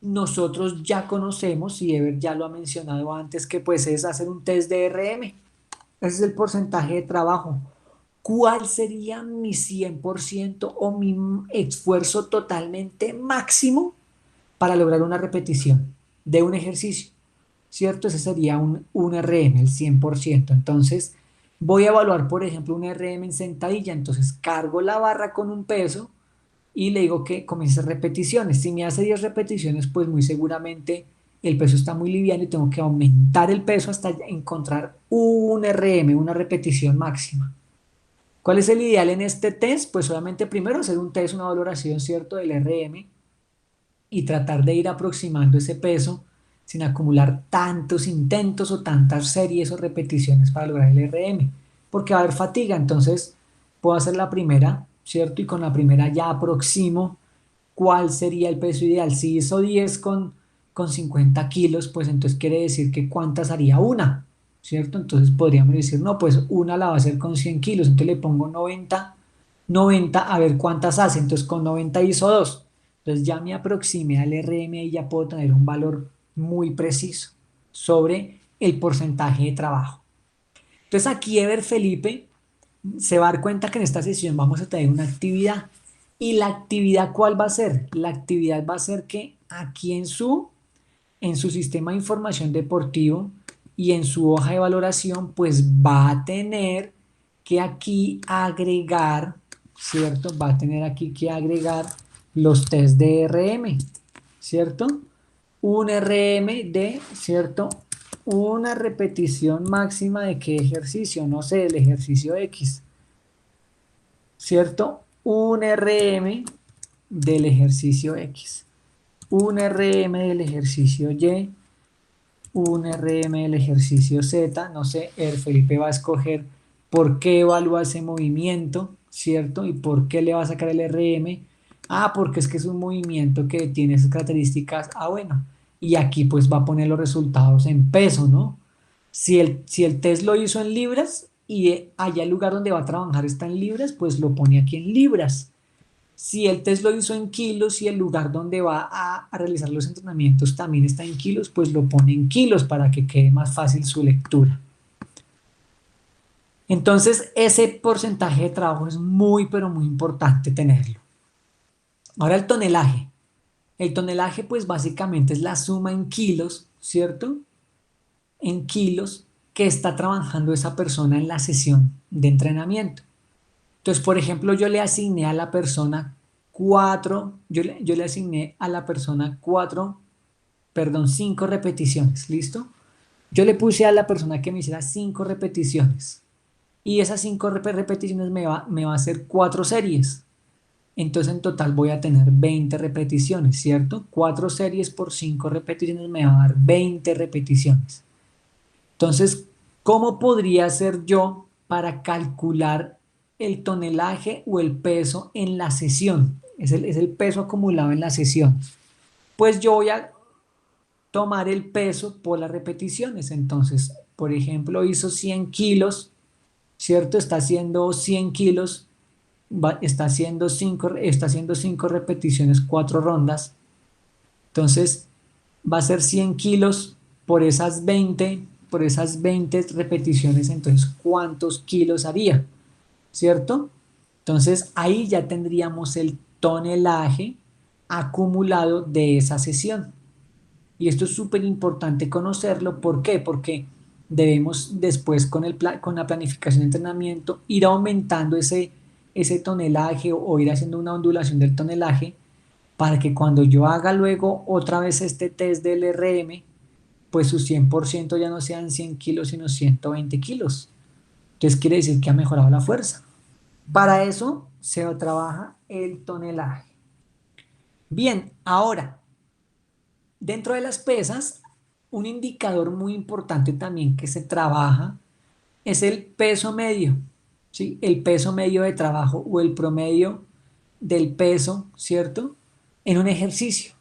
nosotros ya conocemos, y Ever ya lo ha mencionado antes, que pues es hacer un test de RM. Ese es el porcentaje de trabajo. ¿Cuál sería mi 100% o mi esfuerzo totalmente máximo para lograr una repetición de un ejercicio? ¿Cierto? Ese sería un RM, el 100%. Entonces, voy a evaluar, por ejemplo, un RM en sentadilla. Entonces, cargo la barra con un peso y le digo que comience repeticiones. Si me hace 10 repeticiones, pues muy seguramente el peso está muy liviano y tengo que aumentar el peso hasta encontrar un RM, una repetición máxima. ¿Cuál es el ideal en este test? Pues obviamente primero hacer un test, una valoración, ¿cierto?, del RM y tratar de ir aproximando ese peso sin acumular tantos intentos o tantas series o repeticiones para lograr el RM, porque va a haber fatiga. Entonces puedo hacer la primera, ¿cierto? Y con la primera ya aproximo cuál sería el peso ideal. Si hizo 10 con 50 kilos, pues entonces quiere decir que cuántas haría una, ¿cierto? Entonces podríamos decir, no, pues una la va a hacer con 100 kilos, entonces le pongo 90 a ver cuántas hace. Entonces con 90 hizo dos. Entonces ya me aproximé al RM y ya puedo tener un valor muy preciso sobre el porcentaje de trabajo. Entonces aquí Ever Felipe se va a dar cuenta que en esta sesión vamos a tener una actividad. ¿Y la actividad cuál va a ser? La actividad va a ser que aquí en su sistema de información deportivo y en su hoja de valoración, pues va a tener que aquí agregar, ¿cierto? Va a tener aquí que agregar los test de RM, ¿cierto? Un RM de, ¿cierto? Una repetición máxima de qué ejercicio, no sé, el ejercicio X, ¿cierto? Un RM del ejercicio X, un RM del ejercicio Y, un RM del ejercicio Z, no sé, el Felipe va a escoger por qué evalúa ese movimiento, ¿cierto? Y por qué le va a sacar el RM. Ah, porque es que es un movimiento que tiene esas características. Ah, bueno. Y aquí pues va a poner los resultados en peso, ¿no? Si el test lo hizo en libras y allá el lugar donde va a trabajar está en libras, pues lo pone aquí en libras. Si el test lo hizo en kilos y el lugar donde va a realizar los entrenamientos también está en kilos, pues lo pone en kilos para que quede más fácil su lectura. Entonces, ese porcentaje de trabajo es muy, pero muy importante tenerlo. Ahora el tonelaje. El tonelaje, pues básicamente es la suma en kilos, ¿cierto? En kilos que está trabajando esa persona en la sesión de entrenamiento. Entonces, por ejemplo, yo le asigné a la persona yo le asigné a la persona cinco repeticiones, ¿listo? Yo le puse a la persona que me hiciera 5 repeticiones y esas 5 repeticiones me va a hacer 4 series. Entonces en total voy a tener 20 repeticiones, ¿cierto? 4 series por 5 repeticiones me va a dar 20 repeticiones. Entonces, ¿cómo podría hacer yo para calcular el tonelaje o el peso en la sesión? Es el peso acumulado en la sesión. Pues yo voy a tomar el peso por las repeticiones. Entonces, por ejemplo, hizo 100 kilos, ¿cierto? Está haciendo 100 kilos, está haciendo 5 repeticiones, 4 rondas. Entonces, va a ser 100 kilos por esas 20 repeticiones. Entonces, ¿cuántos kilos haría? ¿Cierto? Entonces, ahí ya tendríamos el tonelaje acumulado de esa sesión. Y esto es súper importante conocerlo. ¿Por qué? Porque debemos después con la planificación de entrenamiento ir aumentando ese tonelaje o ir haciendo una ondulación del tonelaje para que cuando yo haga luego otra vez este test del RM, pues su 100% ya no sean 100 kilos, sino 120 kilos. Entonces quiere decir que ha mejorado la fuerza. Para eso se trabaja el tonelaje. Bien, ahora, dentro de las pesas, un indicador muy importante también que se trabaja es el peso medio, ¿sí? El peso medio de trabajo o el promedio del peso, ¿cierto? En un ejercicio.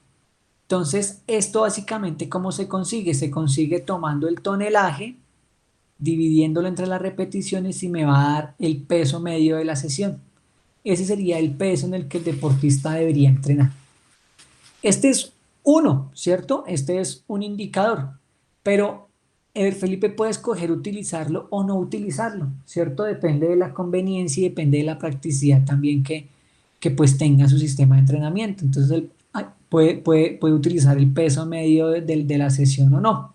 Entonces, esto básicamente, ¿cómo se consigue? Se consigue tomando el tonelaje, dividiéndolo entre las repeticiones y me va a dar el peso medio de la sesión. Ese sería el peso en el que el deportista debería entrenar. Este es 1, ¿cierto? Este es un indicador, pero Felipe puede escoger utilizarlo o no utilizarlo, ¿cierto? Depende de la conveniencia y depende de la practicidad también que pues tenga su sistema de entrenamiento. Entonces él puede utilizar el peso medio de la sesión o no.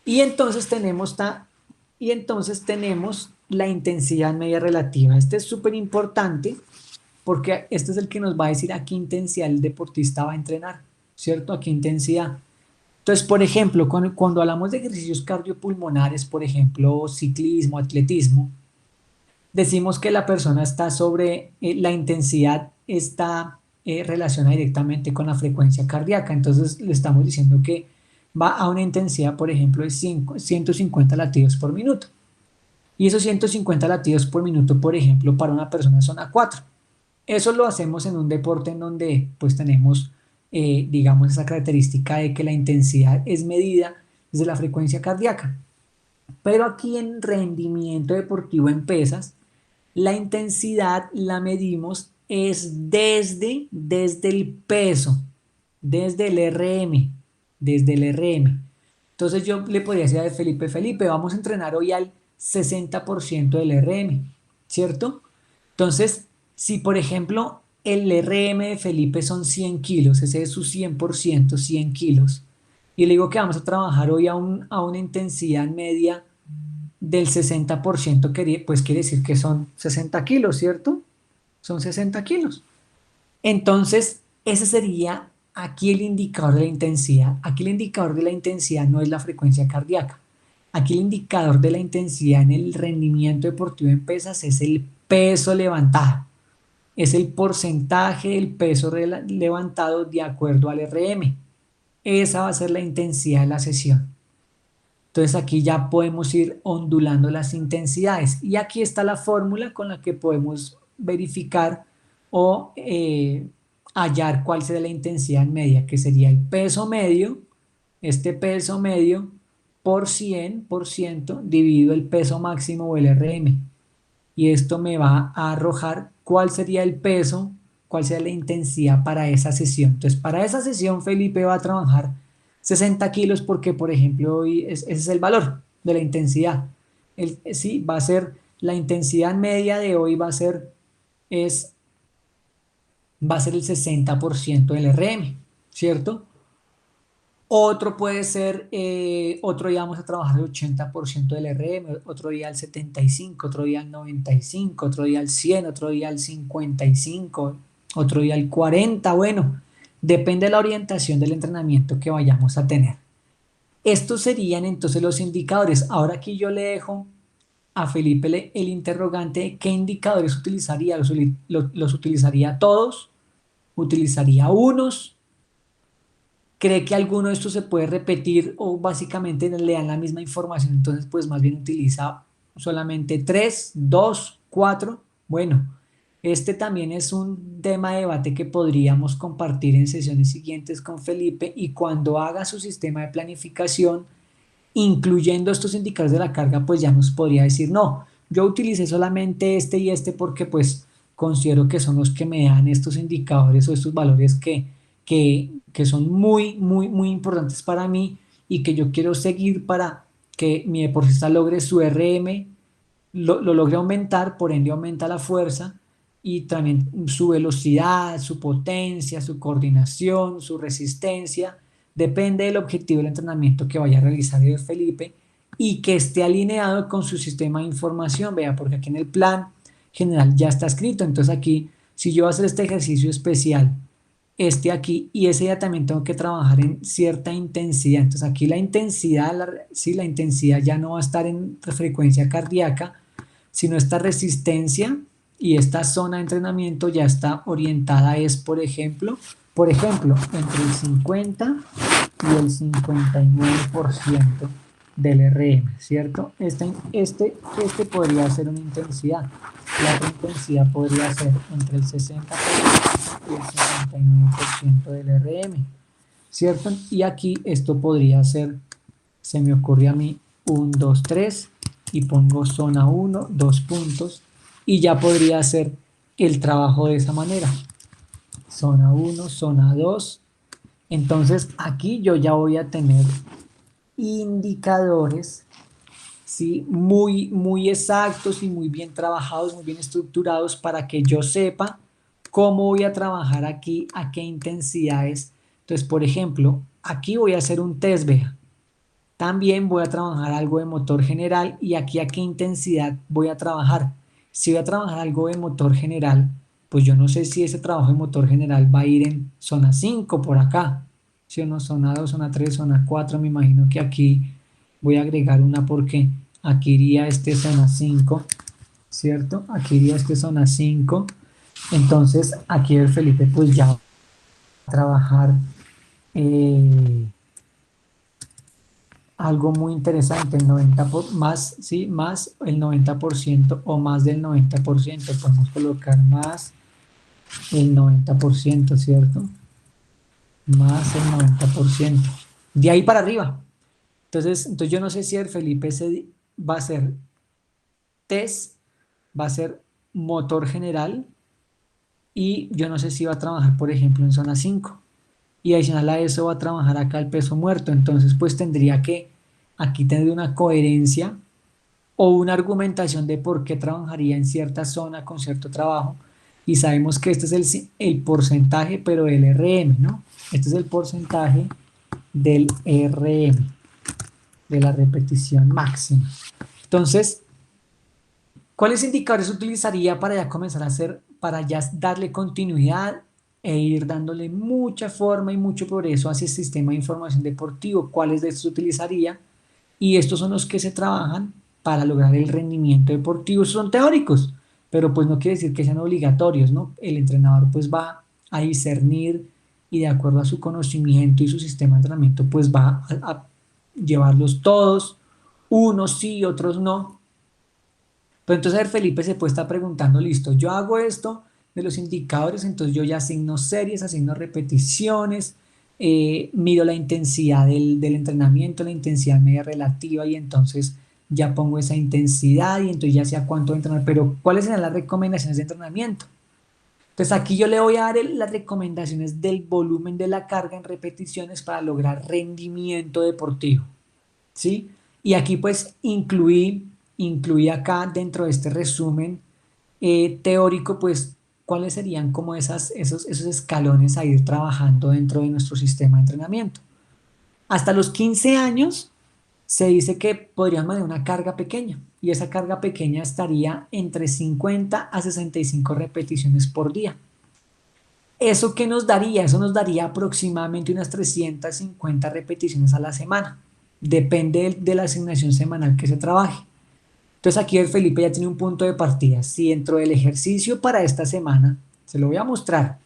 Y entonces tenemos la intensidad media relativa. Este es súper importante porque este es el que nos va a decir a qué intensidad el deportista va a entrenar, ¿cierto? A qué intensidad. Entonces, por ejemplo, cuando hablamos de ejercicios cardiopulmonares, por ejemplo, ciclismo, atletismo, decimos que la persona está sobre, la intensidad está relacionada directamente con la frecuencia cardíaca. Entonces, le estamos diciendo que va a una intensidad, por ejemplo, de 150 latidos por minuto. Y esos 150 latidos por minuto, por ejemplo, para una persona son a 4. Eso lo hacemos en un deporte en donde pues tenemos, digamos, esa característica de que la intensidad es medida desde la frecuencia cardíaca. Pero aquí en rendimiento deportivo en pesas, la intensidad la medimos es desde el peso, desde el RM, desde el RM. Entonces yo le podría decir a Felipe, vamos a entrenar hoy al 60% del RM, ¿cierto? Entonces, si por ejemplo el RM de Felipe son 100 kilos, ese es su 100%, 100 kilos, y le digo que vamos a trabajar hoy a una intensidad media del 60%, pues quiere decir que son 60 kilos, ¿cierto? Son 60 kilos. Entonces, ese sería aquí el indicador de la intensidad. Aquí el indicador de la intensidad no es la frecuencia cardíaca. Aquí el indicador de la intensidad en el rendimiento deportivo en pesas es el peso levantado. Es el porcentaje del peso levantado de acuerdo al RM. Esa va a ser la intensidad de la sesión. Entonces aquí ya podemos ir ondulando las intensidades. Y aquí está la fórmula con la que podemos verificar o hallar cuál sería la intensidad media, que sería el peso medio, este peso medio por 100% dividido el peso máximo o el RM. Y esto me va a arrojar cuál sería el peso, cuál sería la intensidad para esa sesión. Entonces, para esa sesión Felipe va a trabajar 60 kilos porque, por ejemplo, hoy ese es el valor de la intensidad. Sí, va a ser la intensidad media de hoy va a ser el 60% del RM, ¿cierto? Otro puede ser, otro día vamos a trabajar el 80% del RM, otro día el 75, otro día el 95, otro día el 100, otro día el 55, otro día el 40. Bueno, depende de la orientación del entrenamiento que vayamos a tener. Estos serían entonces los indicadores. Ahora aquí yo le dejo a Felipe el interrogante de qué indicadores utilizaría. ¿Los utilizaría todos? ¿Utilizaría unos? ¿Cree que alguno de estos se puede repetir o básicamente le dan la misma información? Entonces, pues más bien utiliza solamente 3, 2, 4. Bueno, este también es un tema de debate que podríamos compartir en sesiones siguientes con Felipe y cuando haga su sistema de planificación, incluyendo estos indicadores de la carga, pues ya nos podría decir, no, yo utilicé solamente este y este porque pues considero que son los que me dan estos indicadores o estos valores que son muy, muy, muy importantes para mí y que yo quiero seguir para que mi deportista logre su RM, lo logre aumentar, por ende aumenta la fuerza y también su velocidad, su potencia, su coordinación, su resistencia. Depende del objetivo del entrenamiento que vaya a realizar Felipe y que esté alineado con su sistema de información. Vea, porque aquí en el plan general ya está escrito. Entonces aquí, si yo voy a hacer este ejercicio especial, este aquí, y ese día también tengo que trabajar en cierta intensidad. Entonces aquí la intensidad, sí, la intensidad ya no va a estar en frecuencia cardíaca, sino esta resistencia y esta zona de entrenamiento ya está orientada es, por ejemplo, entre el 50 y el 59% del RM, ¿cierto? Este podría ser una intensidad. La otra intensidad podría ser entre el 60% y el 59% del RM, ¿cierto? Y aquí esto podría ser, se me ocurre a mí, 1, 2, 3 y pongo zona 1, 2 puntos y ya podría hacer el trabajo de esa manera. Zona 1, zona 2 Entonces aquí yo ya voy a tener indicadores, ¿sí? Muy exactos y muy bien trabajados, muy bien estructurados para que yo sepa cómo voy a trabajar aquí, a qué intensidades. Entonces, por ejemplo, aquí voy a hacer un test, vea. También voy a trabajar algo de motor general y aquí a qué intensidad voy a trabajar. Si voy a trabajar algo de motor general, pues yo no sé si ese trabajo de motor general va a ir en zona 5 por acá. Si o no, zona 2, zona 3, zona 4, me imagino que aquí voy a agregar una porque aquí iría este zona 5, ¿cierto? Aquí iría este zona 5. Entonces aquí el Felipe pues ya va a trabajar eh, algo muy interesante, el 90 más, sí, más el 90% o más del 90%, podemos colocar más el 90%, ¿cierto? Más el 90%. De ahí para arriba. Entonces yo no sé si el Felipe va a ser test, va a ser motor general y yo no sé si va a trabajar, por ejemplo, en zona 5. Y adicional a eso va a trabajar acá el peso muerto. Entonces pues tendría que aquí tener una coherencia o una argumentación de por qué trabajaría en cierta zona con cierto trabajo. Y sabemos que este es el porcentaje, pero del RM, ¿no? Este es el porcentaje del RM, de la repetición máxima. Entonces, ¿cuáles indicadores utilizaría para ya comenzar a hacer, para ya darle continuidad e ir dándole mucha forma y mucho progreso hacia el sistema de información deportivo? ¿Cuáles de estos utilizaría? Y estos son los que se trabajan para lograr el rendimiento deportivo. Estos son teóricos, pero pues no quiere decir que sean obligatorios, ¿no? El entrenador pues va a discernir y de acuerdo a su conocimiento y su sistema de entrenamiento pues va a llevarlos todos, unos sí, otros no. Pero entonces a ver, Felipe se puede estar preguntando, listo, yo hago esto de los indicadores, entonces yo ya asigno series, asigno repeticiones, mido la intensidad del entrenamiento, la intensidad media relativa y entonces ya pongo esa intensidad y entonces ya sé a cuánto entrenar, pero ¿cuáles serán las recomendaciones de entrenamiento? Entonces aquí yo le voy a dar las recomendaciones del volumen de la carga en repeticiones para lograr rendimiento deportivo. ¿Sí? Y aquí pues incluí acá dentro de este resumen teórico, pues cuáles serían como esos escalones a ir trabajando dentro de nuestro sistema de entrenamiento. Hasta los 15 años se dice que podríamos mantener una carga pequeña y esa carga pequeña estaría entre 50 a 65 repeticiones por día. ¿Eso qué nos daría? Eso nos daría aproximadamente unas 350 repeticiones a la semana. Depende de la asignación semanal que se trabaje. Entonces aquí el Felipe ya tiene un punto de partida. Si dentro del ejercicio para esta semana, se lo voy a mostrar.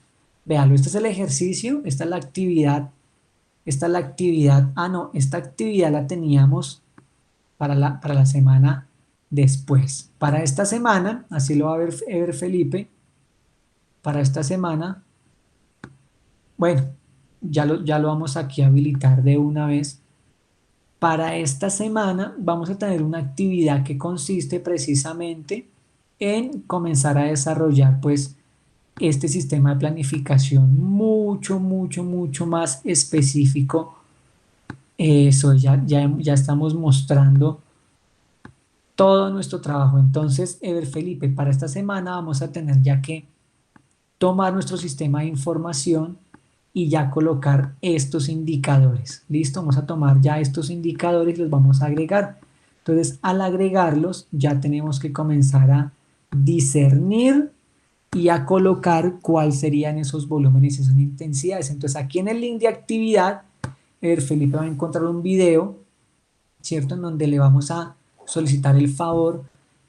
Véalo, este es el ejercicio, esta es la actividad, esta es la actividad. Ah, no, esta actividad la teníamos para la semana después. Para esta semana, así lo va a ver Felipe, para esta semana. Bueno, ya lo vamos aquí a habilitar de una vez. Para esta semana vamos a tener una actividad que consiste precisamente en comenzar a desarrollar pues este sistema de planificación mucho más específico. Eso ya estamos mostrando todo nuestro trabajo. Entonces, Ever Felipe, para esta semana vamos a tener ya que tomar nuestro sistema de información y ya colocar estos indicadores. Listo, vamos a tomar ya estos indicadores y los vamos a agregar. Entonces, al agregarlos, ya tenemos que comenzar a discernir y a colocar cuáles serían esos volúmenes y esas intensidades. Entonces, aquí en el link de actividad, Felipe va a encontrar un video, ¿cierto? En donde le vamos a solicitar el favor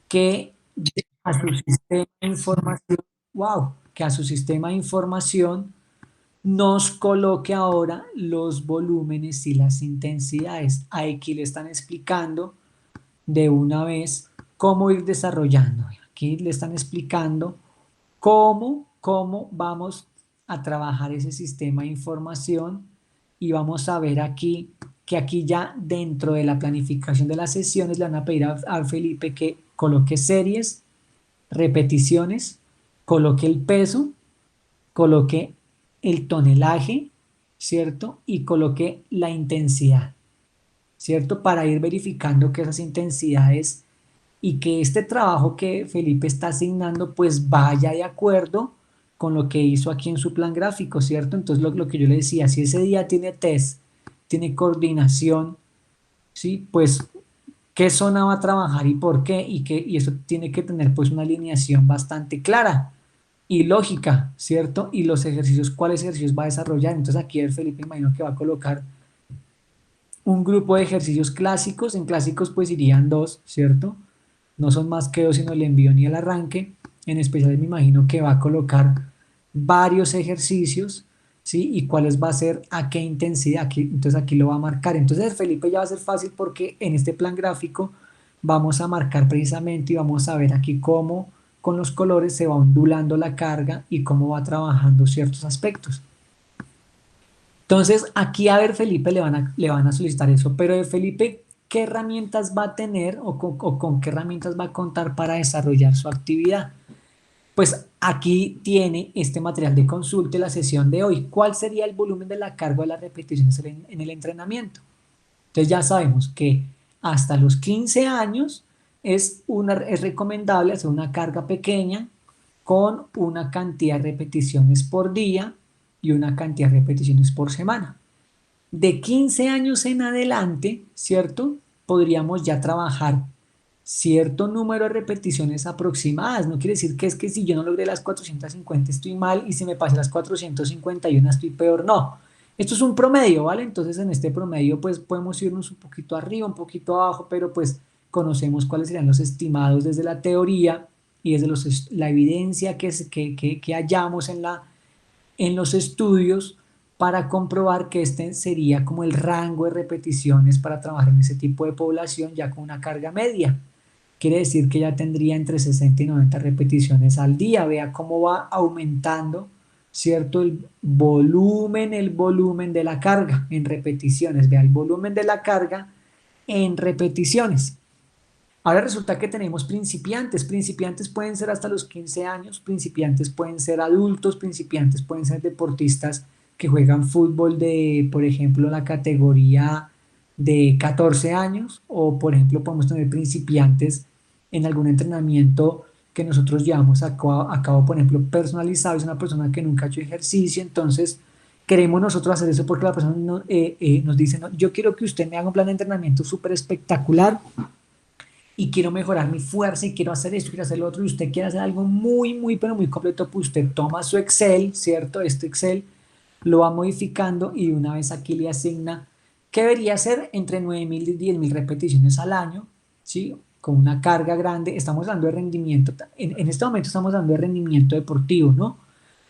que a su sistema de información, wow, que a su sistema de información nos coloque ahora los volúmenes y las intensidades. Aquí le están explicando de una vez cómo ir desarrollando. Aquí le están explicando cómo vamos a trabajar ese sistema de información y vamos a ver aquí que aquí ya dentro de la planificación de las sesiones le van a pedir a Felipe que coloque series, repeticiones, coloque el peso, coloque el tonelaje ¿cierto? Y coloque la intensidad, ¿cierto? Para ir verificando que esas intensidades y que este trabajo que Felipe está asignando pues vaya de acuerdo con lo que hizo aquí en su plan gráfico, ¿cierto? Entonces lo que yo le decía, si ese día tiene test, tiene coordinación, ¿sí? Pues qué zona va a trabajar y por qué, y eso tiene que tener pues una alineación bastante clara y lógica, ¿cierto? Y los ejercicios, ¿cuáles ejercicios va a desarrollar? Entonces aquí el Felipe imagino que va a colocar un grupo de ejercicios clásicos, en clásicos pues irían dos, ¿cierto? No son más que dos, sino el envío ni el arranque. En especial me imagino que va a colocar varios ejercicios, ¿sí? Y cuáles va a ser a qué intensidad. Entonces aquí lo va a marcar. Entonces Felipe ya va a ser fácil porque en este plan gráfico vamos a marcar precisamente y vamos a ver aquí cómo con los colores se va ondulando la carga y cómo va trabajando ciertos aspectos. Entonces, aquí a ver, Felipe le van a solicitar eso, pero de Felipe, ¿qué herramientas va a tener o con qué herramientas va a contar para desarrollar su actividad? Pues aquí tiene este material de consulta y la sesión de hoy. ¿Cuál sería el volumen de la carga de las repeticiones en el entrenamiento? Entonces ya sabemos que hasta los 15 años es recomendable hacer una carga pequeña con una cantidad de repeticiones por día y una cantidad de repeticiones por semana. De 15 años en adelante, ¿cierto? Podríamos ya trabajar cierto número de repeticiones aproximadas. No quiere decir que es que si yo no logré las 450 estoy mal y si me pasé las 451 estoy peor. No. Esto es un promedio, ¿vale? Entonces en este promedio pues podemos irnos un poquito arriba, un poquito abajo, pero pues conocemos cuáles serían los estimados desde la teoría y desde la evidencia que hallamos en los estudios para comprobar que este sería como el rango de repeticiones para trabajar en ese tipo de población ya con una carga media. Quiere decir que ya tendría entre 60 y 90 repeticiones al día. Vea cómo va aumentando, ¿cierto? El volumen de la carga en repeticiones. Vea el volumen de la carga en repeticiones. Ahora resulta que tenemos principiantes. Principiantes pueden ser hasta los 15 años, principiantes pueden ser adultos, principiantes pueden ser deportistas que juegan fútbol de, por ejemplo, la categoría de 14 años, o por ejemplo podemos tener principiantes en algún entrenamiento que nosotros llevamos a cabo, por ejemplo, personalizado. Es una persona que nunca ha hecho ejercicio, entonces queremos nosotros hacer eso porque la persona nos dice, no, yo quiero que usted me haga un plan de entrenamiento súper espectacular y quiero mejorar mi fuerza y quiero hacer esto, quiero hacer lo otro, y usted quiere hacer algo muy, muy, pero muy completo, pues usted toma su Excel, ¿cierto? Este Excel lo va modificando y de una vez aquí le asigna que debería ser entre 9.000 y 10.000 repeticiones al año, ¿sí? Con una carga grande. Estamos hablando de rendimiento, en este momento estamos hablando de rendimiento deportivo, ¿no?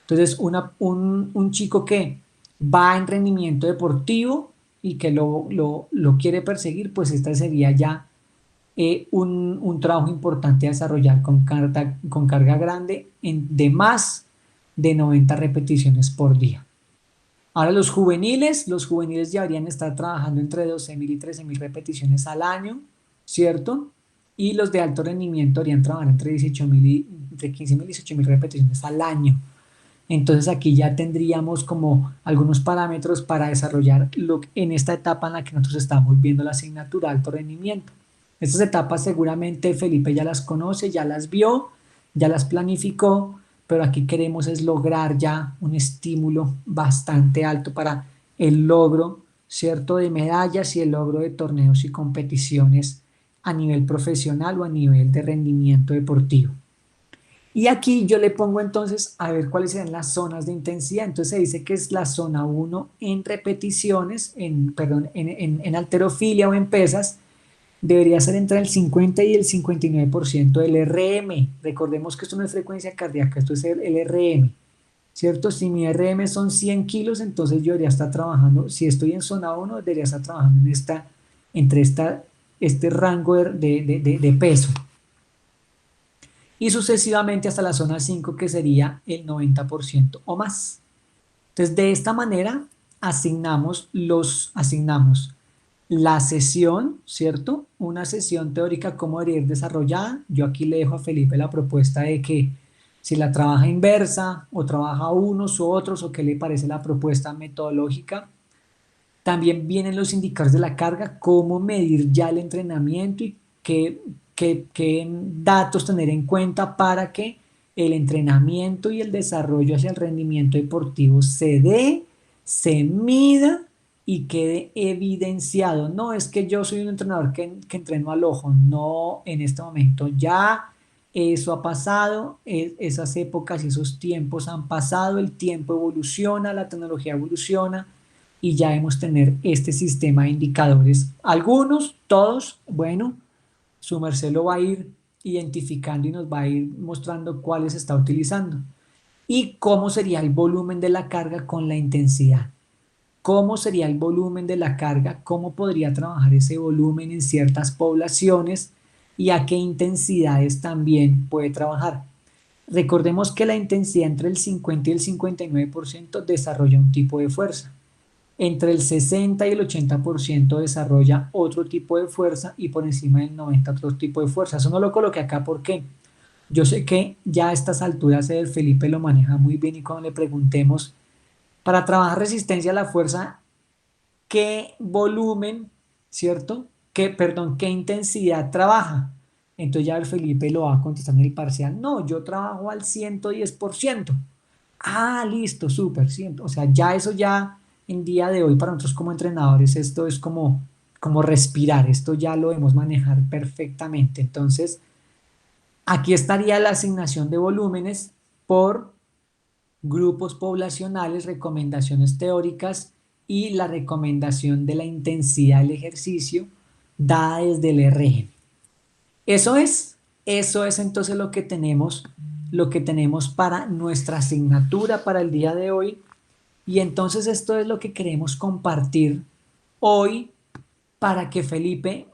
Entonces, un chico que va en rendimiento deportivo y que lo quiere perseguir, pues esta sería ya un trabajo importante a desarrollar con carga grande de más de 90 repeticiones por día. Ahora los juveniles ya deberían estar trabajando entre 12.000 y 13.000 repeticiones al año, ¿cierto? Y los de alto rendimiento deberían trabajar entre 15.000 y 18.000 repeticiones al año. Entonces aquí ya tendríamos como algunos parámetros para desarrollar en esta etapa en la que nosotros estamos viendo la asignatura alto rendimiento. Estas etapas seguramente Felipe ya las conoce, ya las vio, ya las planificó, pero aquí queremos es lograr ya un estímulo bastante alto para el logro, ¿cierto?, de medallas y el logro de torneos y competiciones a nivel profesional o a nivel de rendimiento deportivo. Y aquí yo le pongo entonces a ver cuáles serían las zonas de intensidad. Entonces se dice que es la zona 1 en repeticiones, perdón, en halterofilia o en pesas, debería ser entre el 50 y el 59% del RM. Recordemos que esto no es frecuencia cardíaca, esto es el RM, ¿cierto? Si mi RM son 100 kilos, entonces yo debería estar trabajando, si estoy en zona 1, debería estar trabajando entre este rango de peso y sucesivamente hasta la zona 5 que sería el 90% o más. Entonces, de esta manera asignamos la sesión, ¿cierto? Una sesión teórica, cómo debería ir desarrollada. Yo aquí le dejo a Felipe la propuesta de que si la trabaja inversa o trabaja unos u otros o qué le parece la propuesta metodológica. También vienen los indicadores de la carga, cómo medir ya el entrenamiento y qué datos tener en cuenta para que el entrenamiento y el desarrollo hacia el rendimiento deportivo se dé, se mida y quede evidenciado. No es que yo soy un entrenador que entreno al ojo, no, en este momento ya eso ha pasado, esas épocas y esos tiempos han pasado, el tiempo evoluciona, la tecnología evoluciona y ya debemos tener este sistema de indicadores. Algunos, todos, bueno, su merced lo va a ir identificando y nos va a ir mostrando cuáles está utilizando. Y cómo sería el volumen de la carga con la intensidad. ¿Cómo sería el volumen de la carga? ¿Cómo podría trabajar ese volumen en ciertas poblaciones? ¿Y a qué intensidades también puede trabajar? Recordemos que la intensidad entre el 50 y el 59% desarrolla un tipo de fuerza. Entre el 60 y el 80% desarrolla otro tipo de fuerza y por encima del 90% otro tipo de fuerza. Eso no lo coloqué acá porque yo sé que ya a estas alturas el Felipe lo maneja muy bien y cuando le preguntemos para trabajar resistencia a la fuerza, ¿qué volumen, cierto? Perdón, ¿qué intensidad trabaja? Entonces ya el Felipe lo va a contestar en el parcial. No, yo trabajo al 110%. Ah, listo, súper, sí. O sea, ya eso ya en día de hoy para nosotros como entrenadores, esto es como respirar, esto ya lo debemos manejar perfectamente. Entonces, aquí estaría la asignación de volúmenes por grupos poblacionales, recomendaciones teóricas y la recomendación de la intensidad del ejercicio dada desde el RG. Eso es, eso es entonces lo que tenemos para nuestra asignatura para el día de hoy. Y entonces esto es lo que queremos compartir hoy para que Felipe,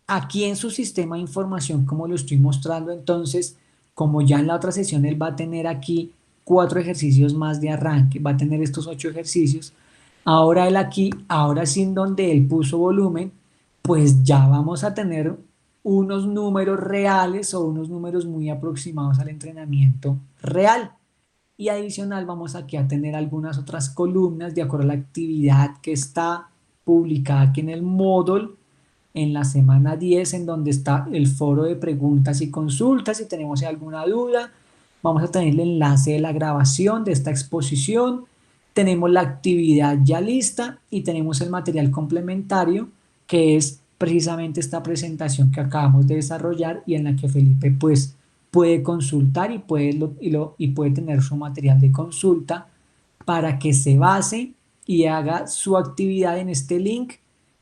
aquí en su sistema de información, como lo estoy mostrando, entonces, como ya en la otra sesión él va a tener aquí 4 ejercicios más de arranque, va a tener estos 8 ejercicios, ahora él aquí, ahora sí en donde él puso volumen, pues ya vamos a tener unos números reales o unos números muy aproximados al entrenamiento real. Y adicional vamos aquí a tener algunas otras columnas de acuerdo a la actividad que está publicada aquí en el módulo en la semana 10 en donde está el foro de preguntas y consultas. Si tenemos alguna duda, vamos a tener el enlace de la grabación de esta exposición. Tenemos la actividad ya lista y tenemos el material complementario que es precisamente esta presentación que acabamos de desarrollar y en la que Felipe pues puede consultar y puede tener su material de consulta para que se base y haga su actividad en este link,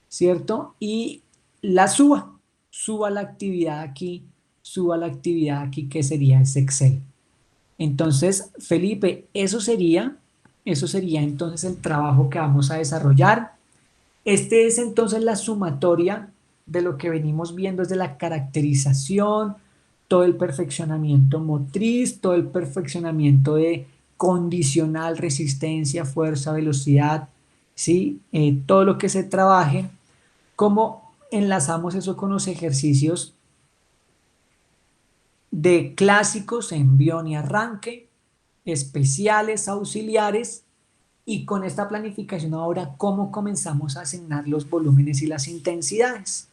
¿cierto? Y la suba la actividad aquí que sería ese Excel. Entonces, Felipe, eso sería entonces el trabajo que vamos a desarrollar. Este es entonces la sumatoria de lo que venimos viendo desde la caracterización, todo el perfeccionamiento motriz, todo el perfeccionamiento de condicional, resistencia, fuerza, velocidad, ¿sí? Todo lo que se trabaje, cómo enlazamos eso con los ejercicios de clásicos, envión y arranque, especiales, auxiliares, y con esta planificación ahora, ¿cómo comenzamos a asignar los volúmenes y las intensidades?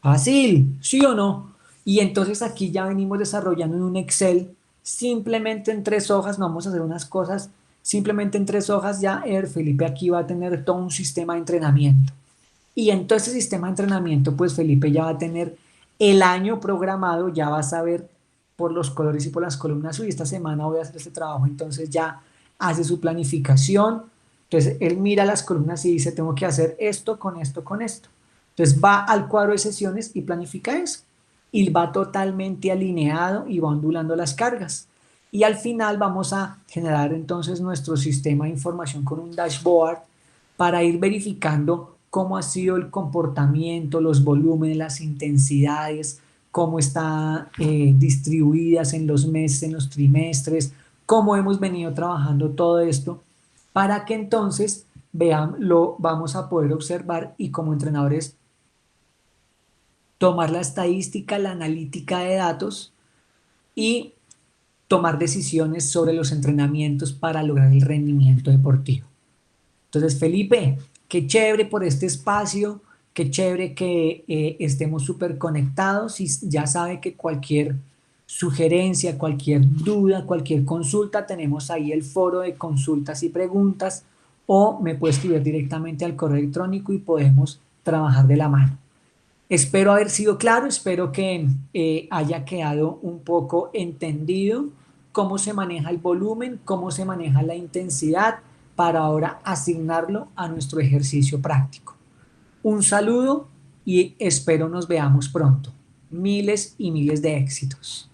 Fácil, ¿sí o no? Y entonces aquí ya venimos desarrollando en un Excel, simplemente en 3 hojas, no vamos a hacer unas cosas, simplemente en 3 hojas ya Felipe aquí va a tener todo un sistema de entrenamiento. Y en todo ese sistema de entrenamiento, pues Felipe ya va a tener el año programado, ya va a saber por los colores y por las columnas, y esta semana voy a hacer este trabajo, entonces ya hace su planificación, entonces él mira las columnas y dice, tengo que hacer esto, con esto, con esto. Entonces va al cuadro de sesiones y planifica eso. Y va totalmente alineado y va ondulando las cargas. Y al final vamos a generar entonces nuestro sistema de información con un dashboard para ir verificando cómo ha sido el comportamiento, los volúmenes, las intensidades, cómo están distribuidas en los meses, en los trimestres, cómo hemos venido trabajando todo esto, para que entonces vean, lo vamos a poder observar y como entrenadores tomar la estadística, la analítica de datos y tomar decisiones sobre los entrenamientos para lograr el rendimiento deportivo. Entonces, Felipe, qué chévere por este espacio, qué chévere que estemos súper conectados y ya sabe que cualquier sugerencia, cualquier duda, cualquier consulta, tenemos ahí el foro de consultas y preguntas o me puede escribir directamente al correo electrónico y podemos trabajar de la mano. Espero haber sido claro, espero que haya quedado un poco entendido cómo se maneja el volumen, cómo se maneja la intensidad para ahora asignarlo a nuestro ejercicio práctico. Un saludo y espero nos veamos pronto. Miles y miles de éxitos.